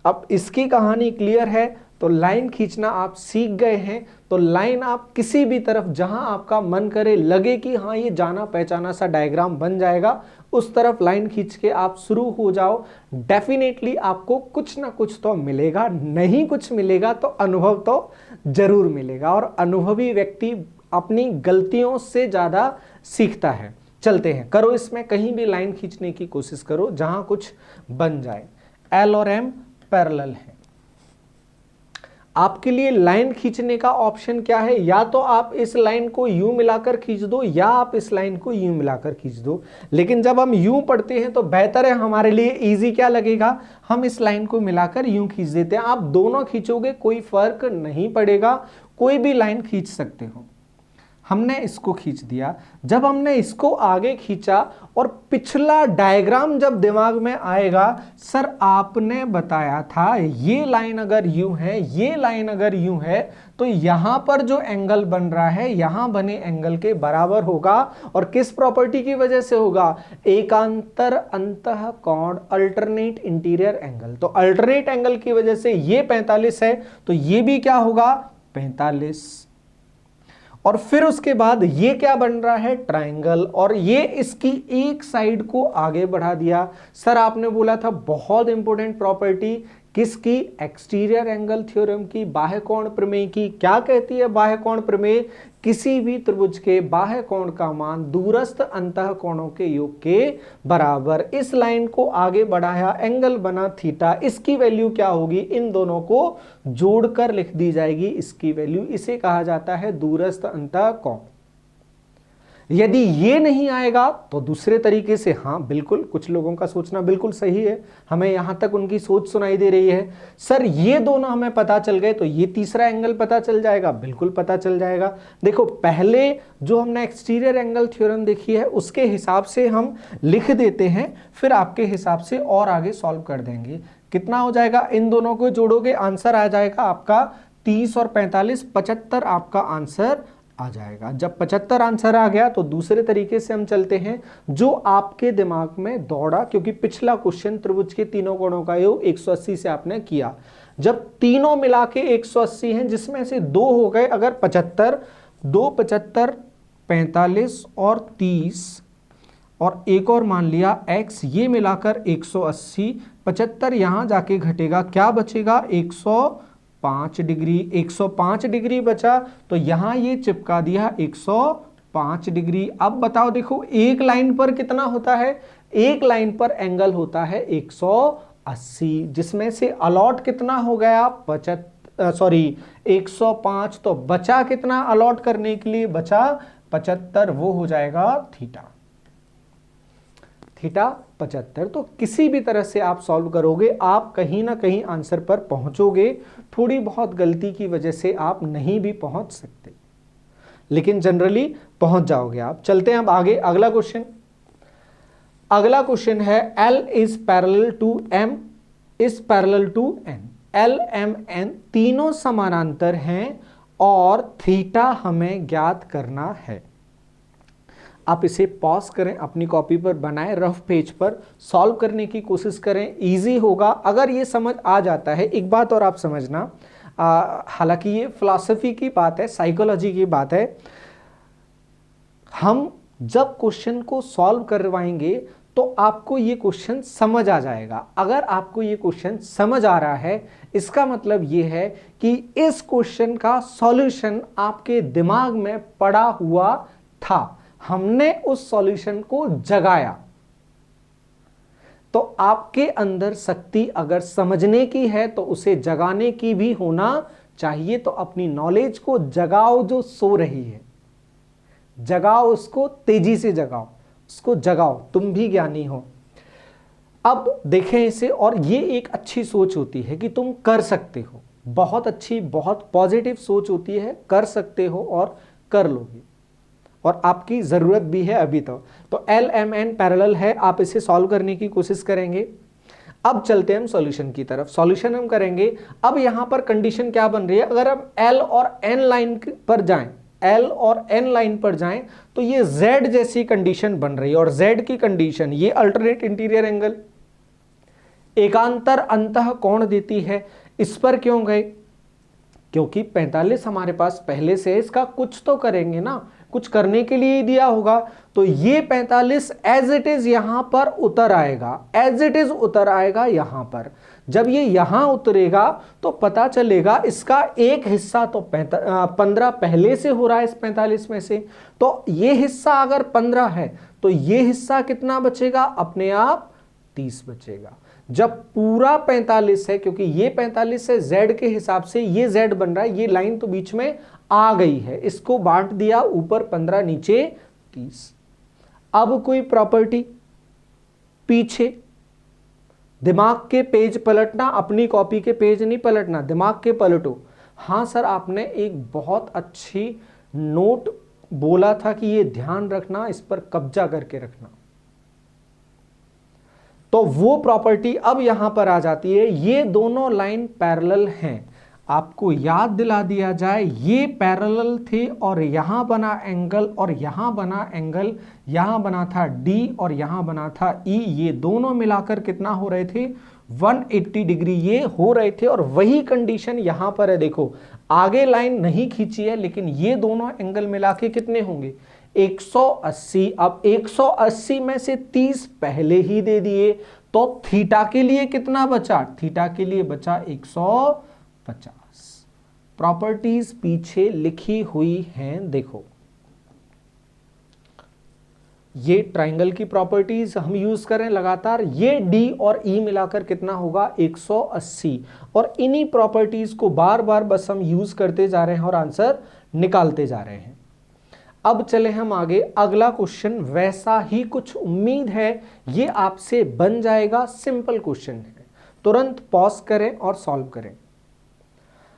अब इसकी कहानी क्लियर है तो लाइन खींचना आप सीख गए हैं, तो लाइन आप किसी भी तरफ जहां आपका मन करे, लगे कि हाँ ये जाना पहचाना सा डायग्राम बन जाएगा, उस तरफ लाइन खींच के आप शुरू हो जाओ। डेफिनेटली आपको कुछ ना कुछ तो मिलेगा, नहीं कुछ मिलेगा तो अनुभव तो जरूर मिलेगा, और अनुभवी व्यक्ति अपनी गलतियों से ज्यादा सीखता है। चलते हैं, करो इसमें कहीं भी लाइन खींचने की कोशिश करो जहां कुछ बन जाए। एल और एम पैरेलल है, आपके लिए लाइन खींचने का ऑप्शन क्या है, या तो आप इस लाइन को यूं मिलाकर खींच दो या आप इस लाइन को यूं मिलाकर खींच दो। लेकिन जब हम यूं पढ़ते हैं तो बेहतर है, हमारे लिए इजी क्या लगेगा, हम इस लाइन को मिलाकर यूं खींच देते हैं। आप दोनों खींचोगे कोई फर्क नहीं पड़ेगा, कोई भी लाइन खींच सकते हो। हमने इसको खींच दिया, जब हमने इसको आगे खींचा और पिछला डायग्राम जब दिमाग में आएगा, सर आपने बताया था ये लाइन अगर यूं है, ये लाइन अगर यूं है, तो यहां पर जो एंगल बन रहा है यहां बने एंगल के बराबर होगा। और किस प्रॉपर्टी की वजह से होगा, एकांतर अंतः कोण, अल्टरनेट इंटीरियर एंगल। तो अल्टरनेट एंगल की वजह से ये 45 है तो ये भी क्या होगा 45। और फिर उसके बाद ये क्या बन रहा है, ट्रायंगल, और ये इसकी एक साइड को आगे बढ़ा दिया। सर आपने बोला था बहुत इंपॉर्टेंट प्रॉपर्टी किसकी, एक्सटीरियर एंगल थ्योरम की, बाह्य कोण प्रमेय की। क्या कहती है बाह्य कोण प्रमेय, किसी भी त्रिभुज के बाह्य कोण का मान दूरस्थ अंतः कोणों के योग के बराबर। इस लाइन को आगे बढ़ाया, एंगल बना थीटा, इसकी वैल्यू क्या होगी, इन दोनों को जोड़कर लिख दी जाएगी इसकी वैल्यू, इसे कहा जाता है दूरस्थ अंतः कोण। यदि ये नहीं आएगा तो दूसरे तरीके से, हाँ बिल्कुल कुछ लोगों का सोचना बिल्कुल सही है, हमें यहां तक उनकी सोच सुनाई दे रही है, सर ये दोनों हमें पता चल गए तो ये तीसरा एंगल पता चल जाएगा, बिल्कुल पता चल जाएगा। देखो पहले जो हमने एक्सटीरियर एंगल थ्योरम देखी है उसके हिसाब से हम लिख देते हैं, फिर आपके हिसाब से और आगे सॉल्व कर देंगे। कितना हो जाएगा, इन दोनों को जोड़ोगे आंसर आ जाएगा आपका 30 और 45, 75 आपका आंसर आ जाएगा। जब 75 आंसर आ गया तो दूसरे तरीके से हम चलते हैं जो आपके दिमाग में दौड़ा, क्योंकि पिछला क्वेश्चन त्रिभुज के तीनों कोणों का योग 180 से आपने किया। जब तीनों मिला के 180 हैं, जिसमें से दो हो गए अगर 75, 2 75 45 और 30 और एक और मान लिया x, ये मिलाकर 180, 75 यहां जाके घटेगा, क्या बचेगा 105 डिग्री। 105 डिग्री बचा तो यहां ये चिपका दिया 105 डिग्री। अब बताओ, देखो एक लाइन पर कितना होता है, एक लाइन पर एंगल होता है 180, जिसमें से अलॉट कितना हो गया 105, तो बचा कितना अलॉट करने के लिए, बचा 75, वो हो जाएगा थीटा 75। तो किसी भी तरह से आप सॉल्व करोगे, आप कहीं ना कहीं आंसर पर पहुंचोगे। थोड़ी बहुत गलती की वजह से आप नहीं भी पहुंच सकते, लेकिन जनरली पहुंच जाओगे आप। चलते हैं अब आगे, अगला क्वेश्चन। अगला क्वेश्चन है L is parallel to M is parallel to N। L M N तीनों समानांतर हैं और थीटा हमें ज्ञात करना है। आप इसे पॉज करें, अपनी कॉपी पर बनाएं, रफ पेज पर सॉल्व करने की कोशिश करें, इजी होगा। अगर ये समझ आ जाता है, एक बात और आप समझना, हालांकि ये फिलॉसफी की बात है, साइकोलॉजी की बात है, हम जब क्वेश्चन को सॉल्व करवाएंगे तो आपको ये क्वेश्चन समझ आ जाएगा। अगर आपको ये क्वेश्चन समझ आ रहा है, इसका मतलब ये है कि इस क्वेश्चन का सॉल्यूशन आपके दिमाग में पड़ा हुआ था, हमने उस सॉल्यूशन को जगाया। तो आपके अंदर शक्ति अगर समझने की है तो उसे जगाने की भी होना चाहिए। तो अपनी नॉलेज को जगाओ जो सो रही है, जगाओ उसको, तेजी से जगाओ उसको, जगाओ, तुम भी ज्ञानी हो। अब देखें इसे, और ये एक अच्छी सोच होती है कि तुम कर सकते हो, बहुत अच्छी, बहुत पॉजिटिव सोच होती है, कर सकते हो और कर लोगे, और आपकी ज़रूरत भी है अभी तो L M N पैरेलल है, आप इसे सॉल्व करने की कोशिश करेंगे। अब चलते हैं हम सॉल्यूशन की तरफ, सॉल्यूशन हम करेंगे। अब यहां पर कंडीशन क्या बन रही है, अगर हम L और N लाइन पर जाएं, L और N लाइन पर जाएं तो ये Z जैसी कंडीशन बन रही है, और Z की कंडीशन ये अल्टरनेट इंटीरियर एंगल, एकांतर अंतः कोण देती है। इस पर क्यों गए, क्योंकि 45 हमारे पास पहले से है, इसका कुछ तो करेंगे ना, कुछ करने के लिए ही दिया होगा। तो ये 45 एज इट इज यहां पर उतर आएगा, एज इट इज उतर आएगा यहां पर। जब ये यहां उतरेगा तो पता चलेगा इसका एक हिस्सा तो 15 पहले से हो रहा है इस 45 में से, तो ये हिस्सा अगर 15 है तो ये हिस्सा कितना बचेगा, अपने आप 30 बचेगा। जब पूरा 45 है, क्योंकि ये 45 है Z के हिसाब से, ये Z बन रहा है, ये लाइन तो बीच में आ गई है, इसको बांट दिया, ऊपर 15 नीचे 30। अब कोई प्रॉपर्टी, पीछे दिमाग के पेज पलटना, अपनी कॉपी के पेज नहीं पलटना, दिमाग के पलटो। हाँ सर, आपने एक बहुत अच्छी नोट बोला था कि ये ध्यान रखना, इस पर कब्जा करके रखना। तो वो प्रॉपर्टी अब यहां पर आ जाती है, ये दोनों लाइन पैरेलल हैं। आपको याद दिला दिया जाए, ये पैरेलल थे और यहां बना एंगल और यहां बना एंगल, यहां बना था D और यहां बना था E, ये दोनों मिलाकर कितना हो रहे थे 180 डिग्री ये हो रहे थे। और वही कंडीशन यहां पर है, देखो आगे लाइन नहीं खींची है, लेकिन ये दोनों एंगल मिला के कितने होंगे 180। अब 180 में से 30 पहले ही दे दिए, तो थीटा के लिए कितना बचा, थीटा के लिए बचा 150। प्रॉपर्टीज पीछे लिखी हुई हैं, देखो ये ट्राइंगल की प्रॉपर्टीज हम यूज करें लगातार, ये D और E मिलाकर कितना होगा 180, और इन्हीं प्रॉपर्टीज को बार बार बस हम यूज करते जा रहे हैं और आंसर निकालते जा रहे हैं। अब चले हम आगे, अगला क्वेश्चन वैसा ही कुछ उम्मीद है ये आपसे बन जाएगा, सिंपल क्वेश्चन है, तुरंत पॉज करें और सॉल्व करें।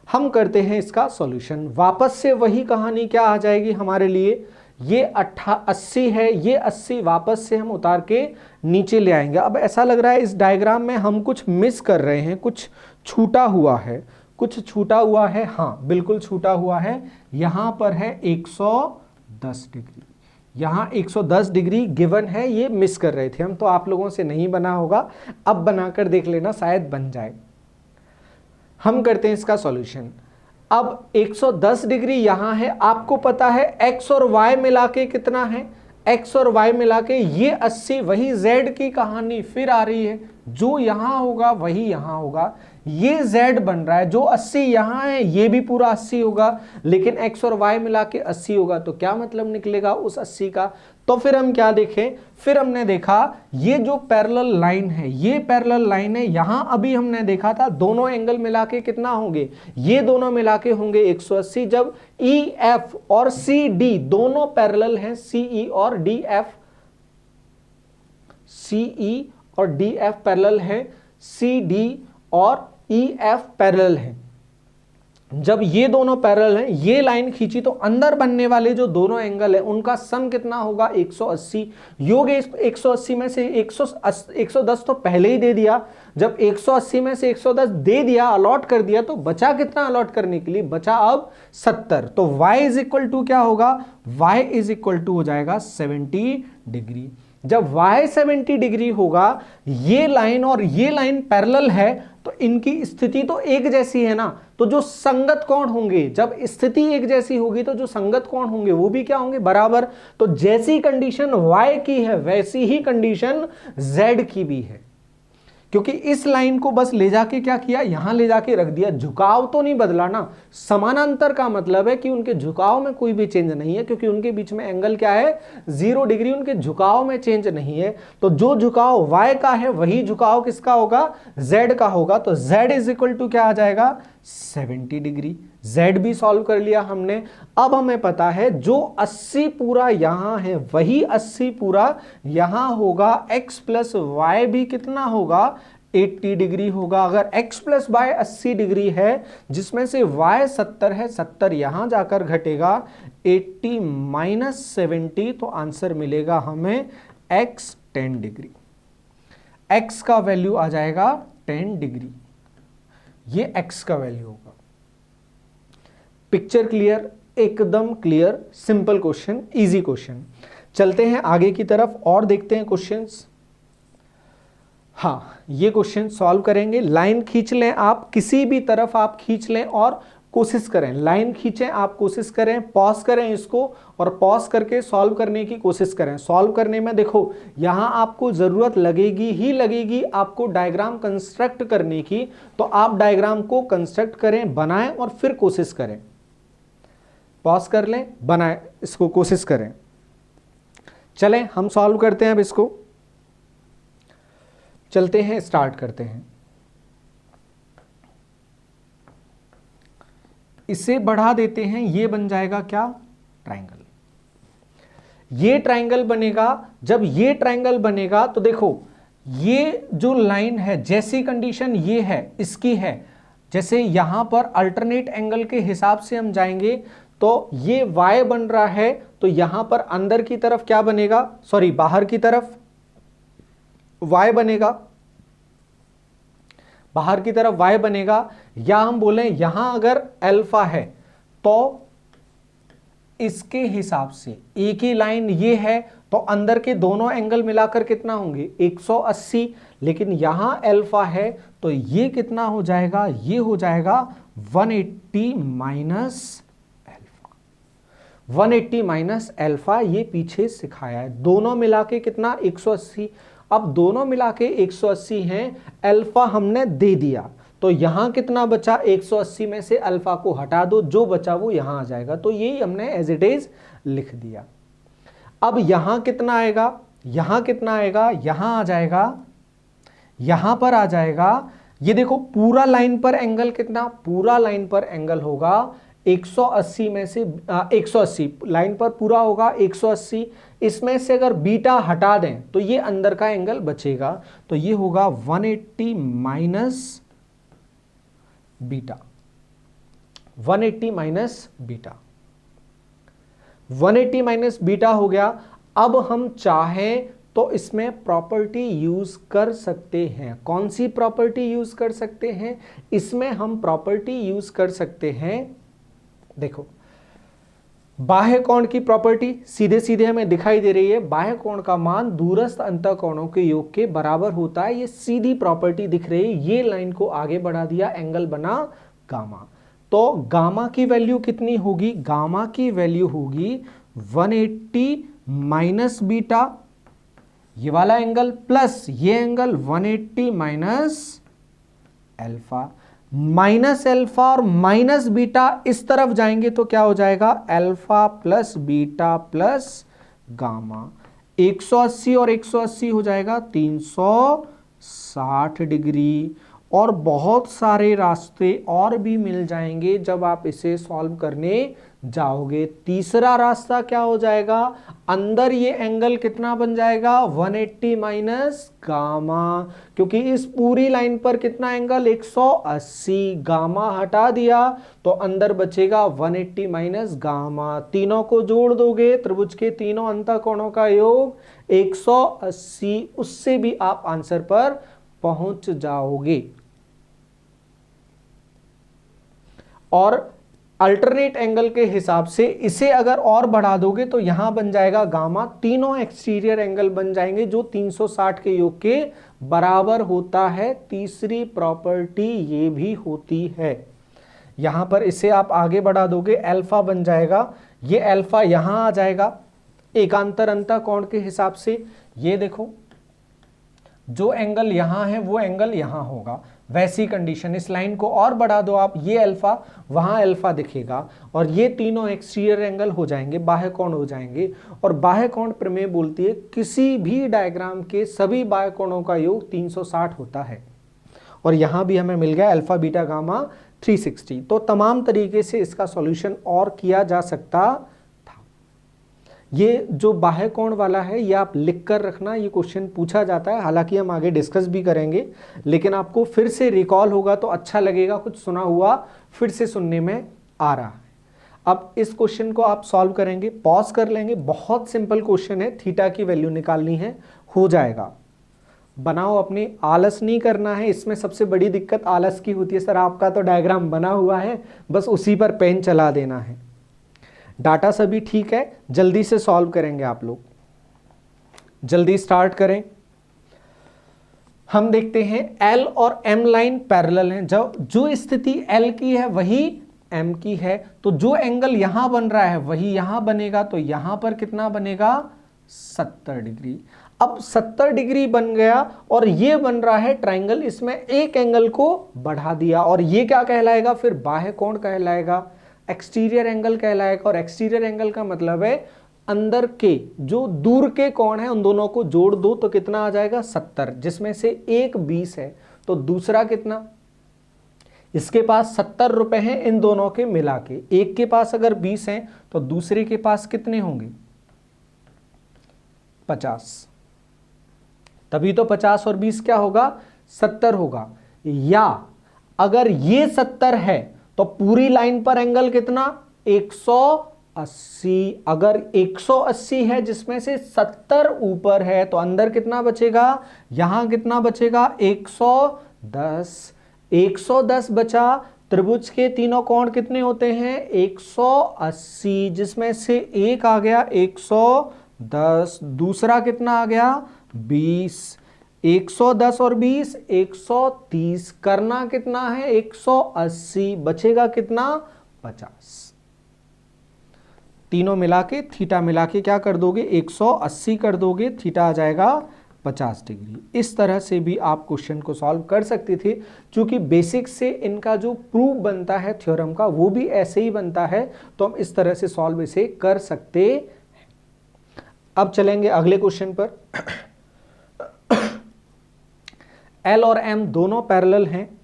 हम करते हैं इसका सॉल्यूशन, वापस से वही कहानी क्या आ जाएगी हमारे लिए, ये 80 है, ये 80 वापस से हम उतार के नीचे ले आएंगे। अब ऐसा लग रहा है इस डायग्राम में हम कुछ मिस कर रहे हैं, कुछ छूटा हुआ है, कुछ छूटा हुआ है, हाँ बिल्कुल छूटा हुआ है, यहां पर है 110 डिग्री, यहां 110 डिग्री गिवन है, ये मिस कर रहे थे हम, तो आप लोगों से नहीं बना होगा, अब बनाकर देख लेना शायद बन जाए। हम करते हैं इसका सॉल्यूशन। अब 110 डिग्री यहां है, आपको पता है x और y मिला के कितना है, x और y मिला के ये 80, वही z की कहानी फिर आ रही है, जो यहां होगा वही यहां होगा, ये z बन रहा है, जो 80 यहां है ये भी पूरा 80 होगा, लेकिन x और y मिला के 80 होगा, तो क्या मतलब निकलेगा उस 80 का। तो फिर हम क्या देखें, फिर हमने देखा ये जो पैरेलल लाइन है, ये पैरेलल लाइन है, यहां अभी हमने देखा था दोनों एंगल मिला के कितना होंगे, ये दोनों मिला के होंगे 180, जब EF और CD दोनों पैरेलल हैं, CE और DF पैरेलल है, CD और EF पैरेलल है। जब ये दोनों पैरेलल हैं, ये लाइन खींची तो अंदर बनने वाले जो दोनों एंगल है उनका सम कितना होगा 180, योग 180 में से 110 तो पहले ही दे दिया, जब 180 में से 110 दे दिया, अलॉट कर दिया, तो बचा कितना अलॉट करने के लिए, बचा अब 70, तो y इज इक्वल टू क्या होगा, y इज इक्वल टू हो जाएगा 70 डिग्री। जब y 70 डिग्री होगा, ये लाइन और ये लाइन पैरेलल है, तो इनकी स्थिति तो एक जैसी है ना, तो जो संगत कोण होंगे, जब स्थिति एक जैसी होगी तो जो संगत कोण होंगे वो भी क्या होंगे, बराबर। तो जैसी कंडीशन y की है वैसी ही कंडीशन z की भी है, क्योंकि इस लाइन को बस ले जाके क्या किया, यहां ले जाके रख दिया, झुकाव तो नहीं बदला ना। समानांतर का मतलब है कि उनके झुकाव में कोई भी चेंज नहीं है, क्योंकि उनके बीच में एंगल क्या है 0 डिग्री, उनके झुकाव में चेंज नहीं है। तो जो झुकाव y का है वही झुकाव किसका होगा, z का होगा। तो z इज इक्वल टू क्या आ जाएगा 70 डिग्री। z भी सॉल्व कर लिया हमने। अब हमें पता है जो 80 पूरा यहां है वही 80 पूरा यहां होगा, x प्लस वाई भी कितना होगा 80 डिग्री होगा। अगर x प्लस वाई 80 डिग्री है, जिसमें से y 70 है, 70 यहां जाकर घटेगा, 80 माइनस 70, तो आंसर मिलेगा हमें x 10 डिग्री। x का वैल्यू आ जाएगा 10 डिग्री, ये x का वैल्यू होगा। पिक्चर क्लियर, एकदम clear, simple question, easy question. चलते हैं आगे की तरफ और देखते हैं क्वेश्चंस। हाँ, ये क्वेश्चन सॉल्व करेंगे। लाइन खींच लें आप, किसी भी तरफ आप खींच लें और कोशिश करें, लाइन खींचें आप, कोशिश करें, पॉज करें इसको और पॉज करके सॉल्व करने की कोशिश करें। सॉल्व करने में देखो यहां आपको जरूरत लगेगी ही लगेगी आपको डायग्राम कंस्ट्रक्ट करने की, तो आप डायग्राम को कंस्ट्रक्ट करें, बनाएं और फिर कोशिश करें। पॉज कर लें, बनाएं, इसको कोशिश करें। चलें हम सॉल्व करते हैं अब इसको, चलते हैं, स्टार्ट करते हैं। इसे बढ़ा देते हैं, ये बन जाएगा क्या, ट्रायंगल। ये ट्रायंगल बनेगा। जब ये ट्रायंगल बनेगा तो देखो ये जो लाइन है, जैसी कंडीशन ये है इसकी है, जैसे यहां पर अल्टरनेट एंगल के हिसाब से हम जाएंगे तो ये y बन रहा है, तो यहां पर अंदर की तरफ क्या बनेगा, सॉरी बाहर की तरफ y बनेगा, बाहर की तरफ y बनेगा। या हम बोलें यहां अगर अल्फा है तो इसके हिसाब से एक ही लाइन ये है, तो अंदर के दोनों एंगल मिलाकर कितना होंगे 180, लेकिन यहां अल्फा है तो ये कितना हो जाएगा, ये हो जाएगा 180 माइनस अल्फा। 180 माइनस अल्फा ये पीछे सिखाया है, दोनों मिला के कितना 180। अब दोनों मिला के 180 हैं, अल्फा हमने दे दिया, तो यहां कितना बचा, 180 में से अल्फा को हटा दो, जो बचा वो यहां आ जाएगा, तो यही हमने एज इट इज लिख दिया। अब यहां कितना आएगा, यहां कितना आएगा, यहां आ जाएगा, यहां पर आ जाएगा। ये देखो पूरा लाइन पर एंगल कितना, पूरा लाइन पर एंगल होगा 180 में से 180 लाइन पर पूरा होगा 180, इसमें से अगर बीटा हटा दें तो ये अंदर का एंगल बचेगा, तो ये होगा 180 minus beta, 180 minus beta, 180 minus beta हो गया। अब हम चाहें तो इसमें प्रॉपर्टी यूज कर सकते हैं। कौन सी प्रॉपर्टी यूज कर सकते हैं? इसमें हम प्रॉपर्टी यूज कर सकते हैं, देखो बाह्य कोण की प्रॉपर्टी सीधे सीधे हमें दिखाई दे रही है, बाह्य कोण का मान दूरस्थ अंतःकोणों के योग के बराबर होता है। ये सीधी प्रॉपर्टी दिख रही है, ये लाइन को आगे बढ़ा दिया, एंगल बना गामा। तो गामा की वैल्यू कितनी होगी? गामा की वैल्यू होगी 180 माइनस बीटा, ये वाला एंगल प्लस ये angle 180 minus alpha. Minus alpha और माइनस बीटा इस तरफ जाएंगे तो क्या हो जाएगा? Alpha plus beta plus gamma. 180 और 180 हो जाएगा 360 डिग्री। और बहुत सारे रास्ते और भी मिल जाएंगे जब आप इसे सॉल्व करने जाओगे। तीसरा रास्ता क्या हो जाएगा? अंदर ये एंगल कितना बन जाएगा? 180 माइनस गामा, क्योंकि इस पूरी लाइन पर कितना एंगल? 180। गामा हटा दिया तो अंदर बचेगा 180 माइनस गामा। तीनों को जोड़ दोगे, त्रिभुज के तीनों अंतःकोणों का योग 180, उससे भी आप आंसर पर पहुंच जाओगे। और अल्टरनेट एंगल के हिसाब से इसे अगर और बढ़ा दोगे तो यहां बन जाएगा गामा। तीनों एक्सटीरियर एंगल बन जाएंगे जो 360 के योग के बराबर होता है। तीसरी प्रॉपर्टी ये भी होती है। यहां पर इसे आप आगे बढ़ा दोगे, अल्फा बन जाएगा, ये अल्फा यहां आ जाएगा एकांतर अंतःकोण के हिसाब से। ये देखो जो एंगल यहां है वो एंगल यहां होगा। वैसी कंडीशन, इस लाइन को और बढ़ा दो आप, ये अल्फा वहां अल्फा दिखेगा और ये तीनों एक्सटीरियर एंगल हो जाएंगे, बाह्य कोण हो जाएंगे। और बाह्य कोण प्रमेय बोलती है किसी भी डायग्राम के सभी बाह्य कोणों का योग 360 होता है। और यहां भी हमें मिल गया अल्फा बीटा गामा 360। तो तमाम तरीके से इसका सॉल्यूशन और किया जा सकता था। ये जो बाह्य कोण वाला है ये आप लिख कर रखना, ये क्वेश्चन पूछा जाता है, हालांकि हम आगे डिस्कस भी करेंगे, लेकिन आपको फिर से रिकॉल होगा तो अच्छा लगेगा, कुछ सुना हुआ फिर से सुनने में आ रहा है। अब इस क्वेश्चन को आप सॉल्व करेंगे, पॉज कर लेंगे, बहुत सिंपल क्वेश्चन है, थीटा की वैल्यू निकालनी है, हो जाएगा। बनाओ अपनी, आलस नहीं करना है। इसमें सबसे बड़ी दिक्कत आलस की होती है, सर आपका तो डायग्राम बना हुआ है, बस उसी पर पेन चला देना है। डाटा सभी ठीक है, जल्दी से सॉल्व करेंगे आप लोग, जल्दी स्टार्ट करें। हम देखते हैं L और M लाइन पैरेलल हैं। जो स्थिति L की है वही M की है, तो जो एंगल यहां बन रहा है वही यहां बनेगा, तो यहां पर कितना बनेगा? 70 डिग्री। अब 70 डिग्री बन गया और ये बन रहा है ट्राइंगल, इसमें एक एंगल को बढ़ा दिया और ये क्या कहलाएगा? फिर बाह्य कोण कहलाएगा, एक्सटीरियर एंगल कहलाएगा। और एक्सटीरियर एंगल का मतलब है अंदर के जो दूर के कोण है उन दोनों को जोड़ दो तो कितना आ जाएगा? 70, जिसमें से एक 20 है, तो दूसरा कितना? इसके पास 70 रुपए हैं इन दोनों के मिला के, एक के पास अगर 20 हैं तो दूसरे के पास कितने होंगे? 50। तभी तो 50 और 20 क्या होगा? 70 होगा। या अगर ये 70 है तो पूरी लाइन पर एंगल कितना? 180। अगर 180 है जिसमें से 70 ऊपर है तो अंदर कितना बचेगा? यहां कितना बचेगा? 110। 110 बचा। त्रिभुज के तीनों कोण कितने होते हैं? 180, जिसमें से एक आ गया 110, दूसरा कितना आ गया? 20। 110 और 20 130, करना कितना है? 180, बचेगा कितना? 50। तीनों मिला के, थीटा मिला के क्या कर दोगे? 180 कर दोगे, थीटा आ जाएगा 50 डिग्री। इस तरह से भी आप क्वेश्चन को सॉल्व कर सकते थे, क्योंकि बेसिक से इनका जो प्रूफ बनता है थ्योरम का वो भी ऐसे ही बनता है, तो हम इस तरह से सॉल्व इसे कर सकते हैं। अब चलेंगे अगले क्वेश्चन पर। L और M दोनों पैरेलल हैं,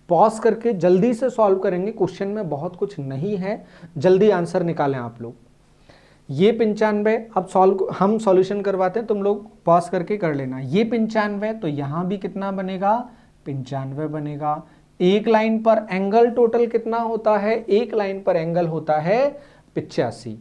पॉज करके जल्दी से सॉल्व करेंगे, क्वेश्चन में बहुत कुछ नहीं है, जल्दी आंसर निकालें आप लोग। ये 95, अब हम सॉल्यूशन करवाते हैं, तुम लोग पॉज करके कर लेना। ये 95, तो यहां भी कितना बनेगा? 95 बनेगा। एक लाइन पर एंगल टोटल कितना होता है? एक लाइन पर एंगल होता है 85।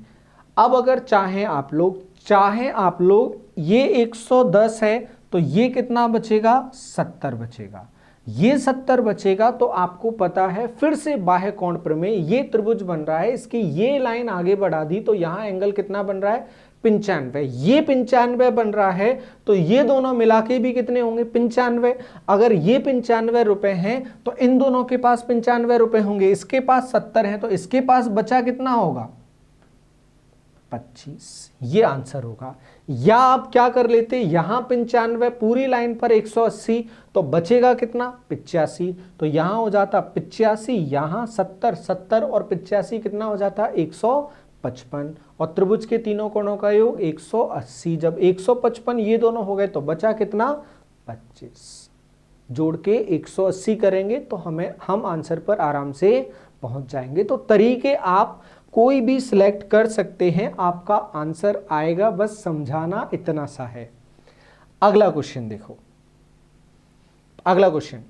अब अगर चाहें आप लोग चाहे आप लोग ये 110 है तो ये कितना बचेगा, 70 बचेगा, ये 70 बचेगा। तो आपको पता है फिर से बाह्य कोण प्रमेय, ये त्रिभुज बन रहा है, इसकी ये लाइन आगे बढ़ा दी तो यहां एंगल कितना बन रहा है, 95, ये 95 बन रहा है। तो ये दोनों मिला के भी कितने होंगे, 95। अगर ये 95 रुपए हैं तो इन दोनों के पास 95 रुपए होंगे, इसके पास 70 है तो इसके पास बचा कितना होगा, 25। ये आंसर होगा। या आप क्या कर लेते, यहां 95, पूरी लाइन पर 180, तो बचेगा कितना, 85। तो यहां हो जाता 85, यहां 70, 70 और 85 कितना हो जाता, 155। और त्रिभुज के तीनों कोणों का योग 180। जब 155 ये दोनों हो गए तो बचा कितना, 25। जोड़ के 180 करेंगे तो हम आंसर पर आराम से पहुंच जाएंगे। तो तरीके आप कोई भी सिलेक्ट कर सकते हैं, आपका आंसर आएगा, बस समझाना इतना सा है। अगला क्वेश्चन देखो, अगला क्वेश्चन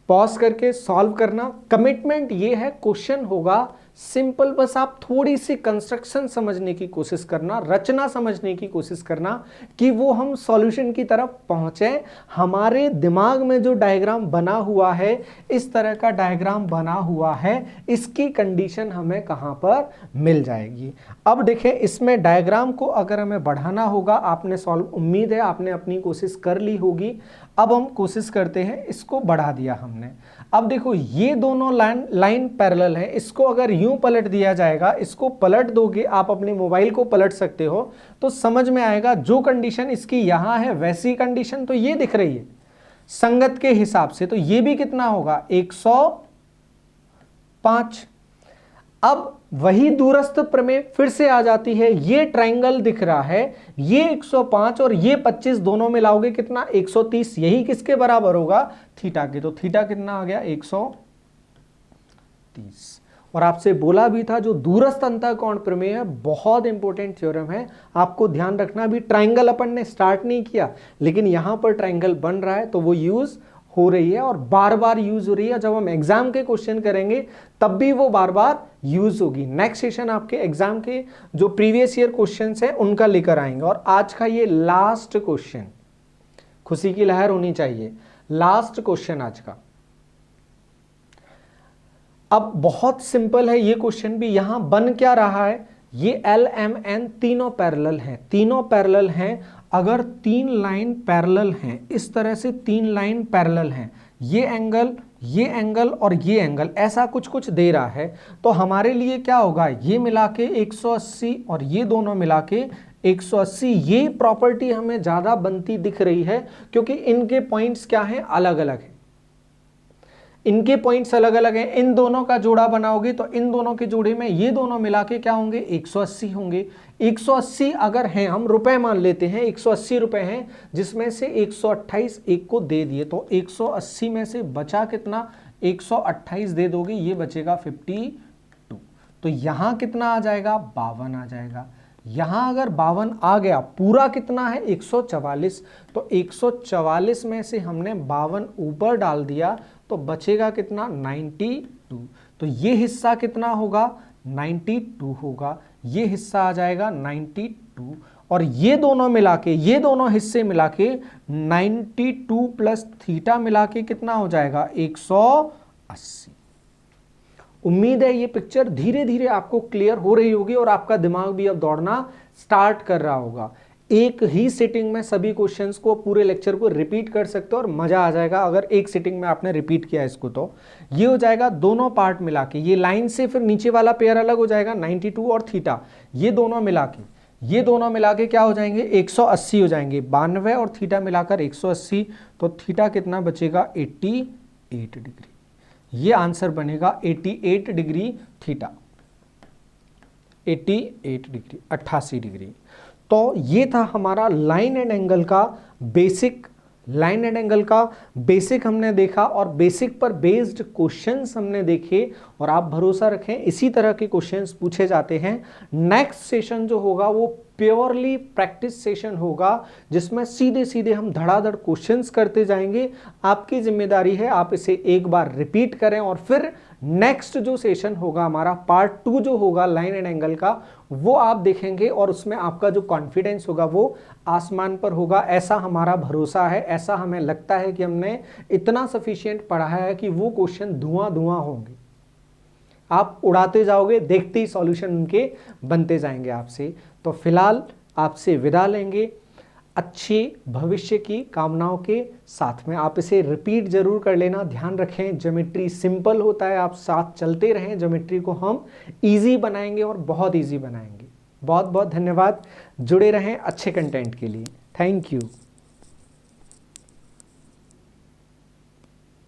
पॉज करके सॉल्व करना। कमिटमेंट ये है, क्वेश्चन होगा सिंपल, बस आप थोड़ी सी कंस्ट्रक्शन समझने की कोशिश करना, रचना समझने की कोशिश करना कि वो हम सॉल्यूशन की तरफ पहुंचे। हमारे दिमाग में जो डायग्राम बना हुआ है, इस तरह का डायग्राम बना हुआ है, इसकी कंडीशन हमें कहां पर मिल जाएगी। अब देखें, इसमें डायग्राम को अगर हमें बढ़ाना होगा, आपने सॉल्व, उम्मीद है आपने अपनी कोशिश कर ली होगी। अब हम कोशिश करते हैं, इसको बढ़ा दिया हमने। अब देखो ये दोनों लाइन पैरेलल है, इसको अगर यूं पलट दिया जाएगा, इसको पलट दोगे, आप अपने मोबाइल को पलट सकते हो तो समझ में आएगा। जो कंडीशन इसकी यहां है वैसी कंडीशन तो ये दिख रही है संगत के हिसाब से, तो ये भी कितना होगा, 105। अब वही दूरस्थ प्रमेय फिर से आ जाती है, ये ट्रायंगल दिख रहा है, ये 105 और ये 25 दोनों मिलाओगे कितना, 130। यही किसके बराबर होगा, थीटा के। तो थीटा कितना आ गया, 130। और आपसे बोला भी था जो दूरस्थ अंतःकोण प्रमेय है, बहुत इंपॉर्टेंट थ्योरम है, आपको ध्यान रखना भी। ट्रायंगल अपन ने स्टार्ट नहीं किया, लेकिन यहां पर ट्रायंगल बन रहा है तो वो यूज हो रही है और बार बार यूज हो रही है। जब हम एग्जाम के क्वेश्चन करेंगे तब भी वो बार बार यूज होगी। नेक्स्ट सेशन आपके एग्जाम के जो प्रीवियस ईयर क्वेश्चंस हैं उनका लेकर आएंगे। और आज का ये लास्ट क्वेश्चन, खुशी की लहर होनी चाहिए, लास्ट क्वेश्चन आज का। अब बहुत सिंपल है ये क्वेश्चन भी। यहां बन क्या रहा है, ये L M N तीनों पैरेलल हैं, तीनों पैरेलल हैं। अगर तीन लाइन पैरेलल हैं, इस तरह से तीन लाइन पैरेलल हैं, ये एंगल और ये एंगल ऐसा कुछ कुछ दे रहा है, तो हमारे लिए क्या होगा, ये मिला के 180 और ये दोनों मिला के 180। ये प्रॉपर्टी हमें ज़्यादा बनती दिख रही है क्योंकि इनके पॉइंट्स क्या हैं, अलग अलग हैं। इनके पॉइंट्स अलग अलग हैं। इन दोनों का जोड़ा बनाओगे तो इन दोनों के जोड़े में ये दोनों मिला के क्या होंगे, 180 होंगे। 180 अगर हैं, हम रुपए मान लेते हैं, 180 रुपए हैं, जिसमें से 128 एक को दे दिए, तो 180 में से बचा कितना, 128 दे दोगे, ये बचेगा 52। तो यहां कितना आ जाएगा, 52 आ जाएगा। यहां अगर 52 आ गया, पूरा कितना है, 144। तो 144 में से हमने 52 ऊपर डाल दिया तो बचेगा कितना, 92। तो ये हिस्सा कितना होगा, 92 होगा। ये हिस्सा आ जाएगा 92 और ये दोनों मिला के, ये दोनों हिस्से मिला के 92 प्लस थीटा मिला के कितना हो जाएगा, 180। उम्मीद है ये पिक्चर धीरे धीरे आपको क्लियर हो रही होगी और आपका दिमाग भी अब दौड़ना स्टार्ट कर रहा होगा। एक ही सिटिंग में सभी क्वेश्चंस को, पूरे लेक्चर को रिपीट कर सकते हो और मजा आ जाएगा अगर एक सिटिंग में आपने रिपीट किया इसको। तो ये हो जाएगा दोनों पार्ट मिला के, ये लाइन से फिर नीचे वाला पेयर अलग हो जाएगा, 92 और थीटा, ये दोनों मिला के, ये दोनों मिला के क्या हो जाएंगे, 180 हो जाएंगे। 92 और थीटा मिलाकर 180, तो थीटा कितना बचेगा, 88 डिग्री। ये आंसर बनेगा 88 डिग्री थीटा, 88 डिग्री, 88 डिग्री। तो ये था हमारा लाइन एंड एंगल का बेसिक, लाइन एंड एंगल का बेसिक हमने देखा और बेसिक पर बेस्ड क्वेश्चंस हमने देखे। और आप भरोसा रखें इसी तरह के क्वेश्चंस पूछे जाते हैं। नेक्स्ट सेशन जो होगा वो प्योरली प्रैक्टिस सेशन होगा, जिसमें सीधे सीधे हम धड़ाधड़ क्वेश्चंस करते जाएंगे। आपकी जिम्मेदारी है आप इसे एक बार रिपीट करें और फिर नेक्स्ट जो सेशन होगा हमारा पार्ट 2 जो होगा लाइन एंड एंगल का, वो आप देखेंगे और उसमें आपका जो कॉन्फिडेंस होगा वो आसमान पर होगा, ऐसा हमारा भरोसा है, ऐसा हमें लगता है कि हमने इतना सफिशिएंट पढ़ा है कि वो क्वेश्चन धुआं धुआं होंगे, आप उड़ाते जाओगे, देखते ही सॉल्यूशन उनके बनते जाएंगे आपसे। तो फिलहाल आपसे विदा लेंगे अच्छे भविष्य की कामनाओं के साथ में। आप इसे रिपीट जरूर कर लेना, ध्यान रखें ज्योमेट्री सिंपल होता है, आप साथ चलते रहें, ज्योमेट्री को हम इजी बनाएंगे और बहुत इजी बनाएंगे। बहुत बहुत धन्यवाद, जुड़े रहें अच्छे कंटेंट के लिए। Thank you.